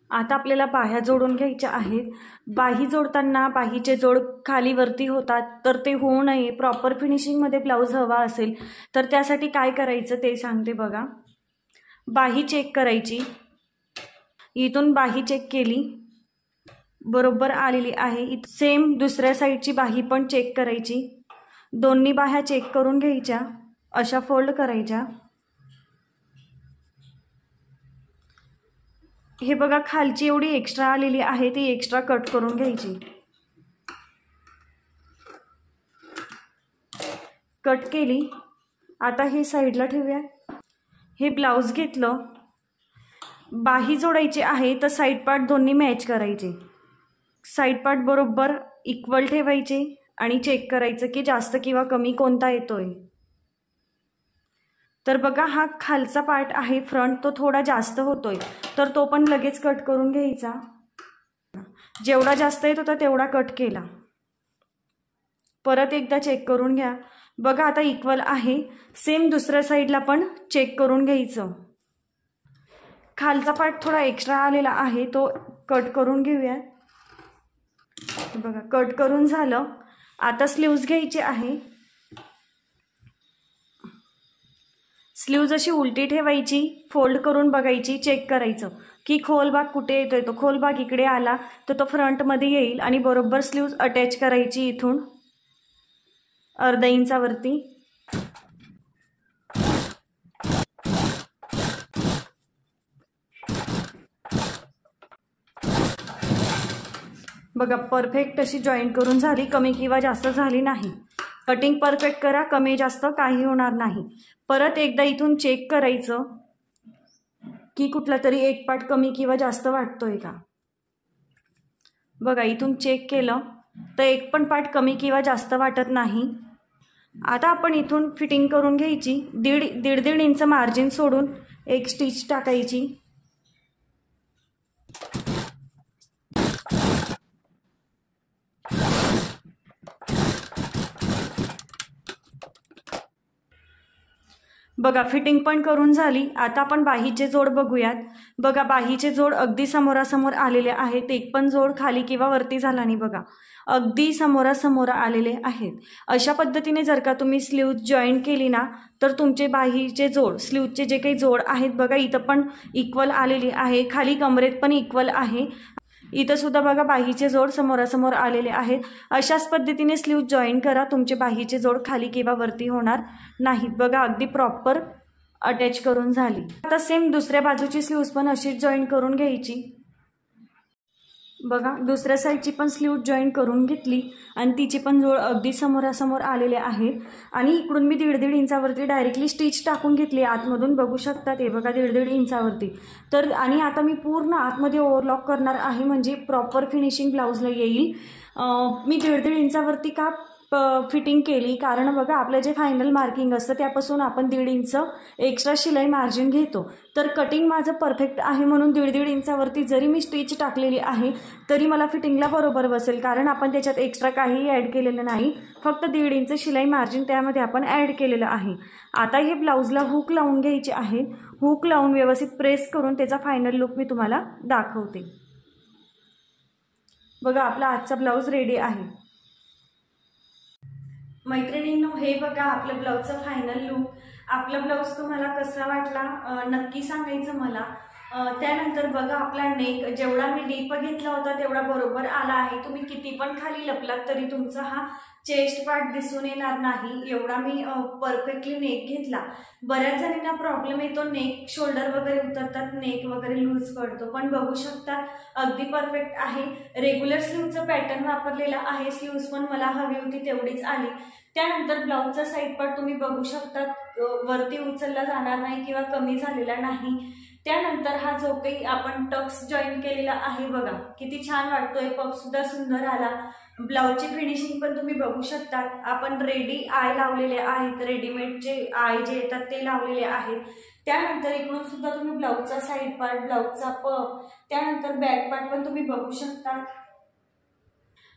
आता आपल्याला बाह्या जोडून घ्यायच्या आहेत। बाही जोडताना बाहीचे जोड खाली वरती होतात, तर ते होऊ नये। प्रॉपर फिनिशिंगमध्ये ब्लाऊज हवा असेल तर त्यासाठी काय करायचं ते सांगते बघा। बाही चेक करायची, इथून बाही चेक केली, बरोबर आलेली आहे। सेम दुसऱ्या साईडची बाही पण चेक करायची। दोन्ही बाह्या चेक करून घ्यायच्या, अशा फोल्ड करायच्या। हे बघा, खालची एवढी एक्स्ट्रा आलेली आहे ती एक्स्ट्रा कट करून घ्यायची। कट केली। आता हे साईडला ठेवूया। हे ब्लाऊज घेतलं, बाही जोडायची आहे तर साईड पार्ट दोन्ही मॅच करायचे। साईड पार्ट बरोबर इक्वल ठेवायचे आणि चेक करायचं की जास्त किंवा कमी कोणता येतोय। तर बघा, हा खालचा पार्ट आहे फ्रंट, तो थोडा जास्त होतोय, तर तो पण लगेच कट करून घ्यायचा। जेवढा जास्त येत होता तेवढा कट केला। परत एकदा चेक करून घ्या। बघा, आता इक्वल आहे। सेम दुसऱ्या साईडला पण चेक करून घ्यायचं। खालचा पार्ट थोडा एक्स्ट्रा आलेला आहे, तो कट करून घेऊया। बघा, कट करून झालं। आता स्लीव्ज घ्यायची आहे। स्लीव्ज अशी उलटी ठेवायची, फोल्ड करून बघायची, चेक करायचं। की खोल भाग कुठे येतोय, तो खोल भाग इकडे आला तर तो फ्रंटमध्ये येईल आणि बरोबर स्लीव्ज अटॅच करायची इथून अर्धा इंचावरती. बघा परफेक्ट अशी जॉईंट करून झाली, कमी किंवा जास्त झाली नाही. कटिंग परफेक्ट करा, कमी जास्त काही होणार नाही. परत एकदा इथून चेक करायचं की कुठला तरी एक पार्ट कमी किंवा जास्त वाटतोय का. बघा इथून चेक केलं तर एक पण पार्ट कमी किंवा जास्त वाटत नाही. आता आपण इथून फिटिंग करून घ्यायची. दीड इंच मार्जिन सोडून एक स्टिच टाकायची. बघा फिटिंग पण करून झाली. आता आपण बाहीचे जोड बघूयात. बघा बाहीचे जोड अगदी समोरासमोर आलेले आहेत, एक पण जोड खाली किंवा वरती झाला नाही. बघा अगदी समोरासमोर आलेले आहेत. अशा पद्धतीने जर का तुम्ही स्लीव्ज जॉईन केली ना तर तुमचे बाहीचे जोड, स्लीव्जचे जे काही जोड आहेत बघा इथं पण इक्वल आलेली आहे, खाली कमरेत पण इक्वल आहे. इथं सुद्धा बघा बाहीचे जोड समोरासमोर आलेले आहेत. अशाच पद्धतीने स्लीव्ज जॉईन करा, तुमचे बाहीचे जोड खाली किंवा वरती होणार नाहीत. बघा अगदी प्रॉपर अटॅच करून झाली. आता सेम दुसऱ्या बाजूची स्लीव्ज पण अशीच जॉईन करून घ्यायची. बघा दुसऱ्या साईडची पण स्लीव्ज जॉईन करून घेतली आणि तिची पण जोड अगदी समोरासमोर आलेले आहेत. आणि इकडून मी 1.5 इंचावरती डायरेक्टली स्टिच टाकून घेतली आतमधून. बघू शकता ते बघा 1.5 इंचावरती. तर आणि आता मी पूर्ण आतमध्ये ओव्हरलॉक करणार आहे म्हणजे प्रॉपर फिनिशिंग ब्लाऊजला येईल. मी 1.5 इंचावरती का फिटिंग केली कारण बघा आपलं जे फायनल मार्किंग असतं त्यापासून आपण 1.5 इंच एक्स्ट्रा शिलाई मार्जिन घेतो. तर कटिंग माझं परफेक्ट आहे म्हणून 1.5 इंचावरती जरी मी स्टिच टाकलेली आहे तरी मला फिटिंगला बरोबर बसेल कारण आपण त्याच्यात एक्स्ट्रा काहीही ॲड केलेलं नाही, फक्त 1.5 इंच शिलाई मार्जिन त्यामध्ये आपण ॲड केलेलं आहे. आता हे ब्लाऊजला हुक लावून घ्यायचे आहे. हुक लावून व्यवस्थित प्रेस करून त्याचा फायनल लुक मी तुम्हाला दाखवते. बघा आपला आजचा ब्लाऊज रेडी आहे. मैत्रिणींनो हे बघा आपल्या ब्लाऊजचा फायनल लुक. आपला ब्लाऊज तुम्हाला कसा वाटला नक्की सांगायचं मला. त्यानंतर बघा आपला नेक जेवढा मी डीप घेतला होता तेवढा बरोबर आला आहे. तुम्ही किती पण खाली लपलात तरी तुमचा हा चेस्ट पार्ट दिसून येणार नाही एवढा मी परफेक्टली नेक घेतला. बऱ्याच जणींना प्रॉब्लेम येतो नेक शोल्डर वगैरे उतरतात, नेक वगैरे लूज पडतो, पण बघू शकता अगदी परफेक्ट आहे. रेग्युलर स्लीव्हचं पॅटर्न वापरलेला आहे. स्लीव्ज पण मला हवी होती तेवढीच आली. त्यानंतर ब्लाऊजचा साईड पार्ट तुम्ही बघू शकता वरती उचलला जाणार नाही किंवा कमी झालेला नाही. त्यानंतर हा जो काही आपण टक्स जॉईन केलेला आहे बघा किती छान वाटतोय, पफ सुद्धा सुंदर आला. ब्लाऊजची फिनिशिंग पण तुम्ही बघू शकता. आपण रेडी आय लावलेले आहेत, रेडीमेडचे आय जे येतात ते लावलेले आहेत. त्यानंतर इकडून सुद्धा तुम्ही ब्लाऊजचा साईड पार्ट, ब्लाऊजचा पफ, त्यानंतर बॅक पार्ट पण तुम्ही बघू शकता.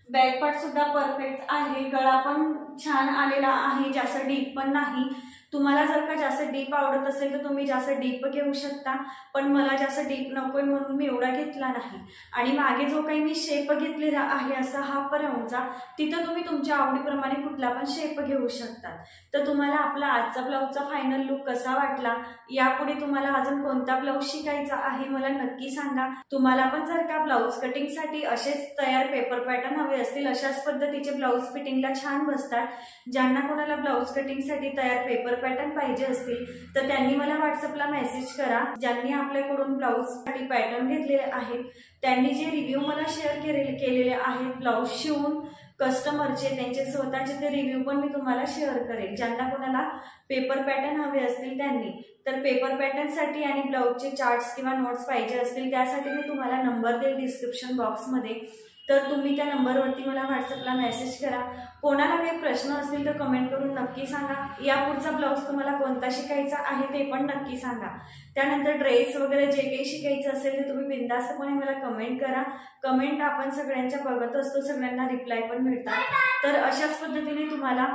बॅक पार्ट सुद्धा परफेक्ट आहे. गळा पण छान आलेला आहे, जास्त डीप पण नाही. तुम्हाला जर का जास्त डीप आवडत असेल तर तुम्ही जास्त डीप घेऊ शकता, पण मला जास्त डीप नकोय म्हणून मी एवढा घेतला नाही. आणि मागे जो काही मी शेप घेतलेला आहे असा हाफ राऊंडचा, तिथं तुम्ही तुमच्या आवडीप्रमाणे कुठला पण शेप घेऊ शकता. तर तुम्हाला आपला आजचा ब्लाऊजचा फायनल लुक कसा वाटला, यापुढे तुम्हाला अजून कोणता ब्लाऊज शिकायचा आहे मला नक्की सांगा. तुम्हाला पण जर का ब्लाऊज कटिंगसाठी असेच तयार पेपर पॅटर्न हवे असतील, अशाच पद्धतीचे ब्लाऊज फिटिंगला छान बसतात, ज्यांना कोणाला ब्लाऊज कटिंगसाठी तयार पेपर पॅटर्न पाहिजे असतील तर त्यांनी मला व्हॉट्सअपला मेसेज करा. ज्यांनी आपल्याकडून ब्लाऊजसाठी पॅटर्न घेतलेले आहेत त्यांनी जे रिव्ह्यू मला शेअर केलेले आहेत ब्लाऊज शिवून कस्टमरचे, त्यांचे स्वतःचे ते रिव्ह्यू पण मी तुम्हाला शेअर करेल. ज्यांना कोणाला पेपर पॅटर्न हवे असतील त्यांनी, तर पेपर पॅटर्नसाठी आणि ब्लाऊजचे चार्ट्स किंवा नोट्स पाहिजे असतील त्यासाठी मी तुम्हाला नंबर देईल डिस्क्रिप्शन बॉक्समध्ये. तर तुम्ही त्या नंबरवरती मला व्हॉट्सअपला मेसेज करा. कोणाला काही प्रश्न असतील तर कमेंट करून नक्की सांगा. यापुढचा ब्लाऊज तुम्हाला कोणता शिकायचा आहे ते पण नक्की सांगा. त्यानंतर ड्रेस वगैरे जे काही शिकायचं असेल ते तुम्ही बिनधास्तपणे मला कमेंट करा. कमेंट आपण सगळ्यांच्या बघत असतो, सगळ्यांना रिप्लाय पण मिळतात. तर अशाच पद्धतीने तुम्हाला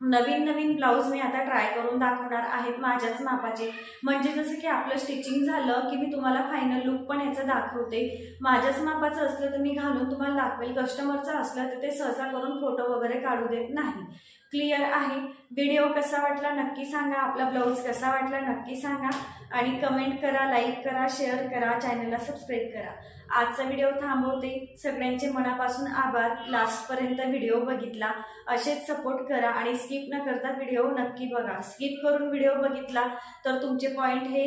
नवीन ब्लाऊज मी आता ट्राय करून दाखवणार आहेत माझ्याच मापाचे. म्हणजे जसं की आपलं स्टिचिंग झालं की मी तुम्हाला फायनल लुक पण याचा दाखवते. माझ्याच मापाचं असलं तर मी घालून तुम्हाला दाखवेल, कस्टमरचं असलं तर ते सहसा करून फोटो वगैरे काढू देत नाही. क्लिअर आहे। व्हिडिओ कसा वाटला नक्की सांगा, आपला ब्लाऊज कसा वाटला नक्की सांगा आणि कमेंट करा, लाईक करा, शेअर करा, चॅनलला सबस्क्राईब करा। आजचा व्हिडिओ थांबवते। सगळ्यांचे मनापासून आभार, लास्टपर्यंत व्हिडिओ बघितला। असेच सपोर्ट करा आणि स्किप न करता व्हिडिओ नक्की बघा। स्किप करून व्हिडिओ बघितला तर तुमचे पॉइंट हे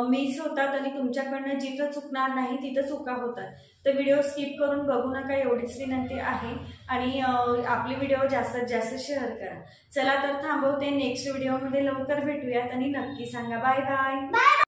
मिस होतात आणि तुमच्याकडनं जिथं चुकणार नाही तिथं चुका होतात। तर व्हिडिओ स्किप करून बघू नका एवढीच विनंती आहे आणि आपले व्हिडिओ जास्तीत जास्त शेअर करा। चला तर थांबवते, नेक्स्ट व्हिडिओमध्ये लवकर भेटूयात आणि नक्की सांगा बाय बाय।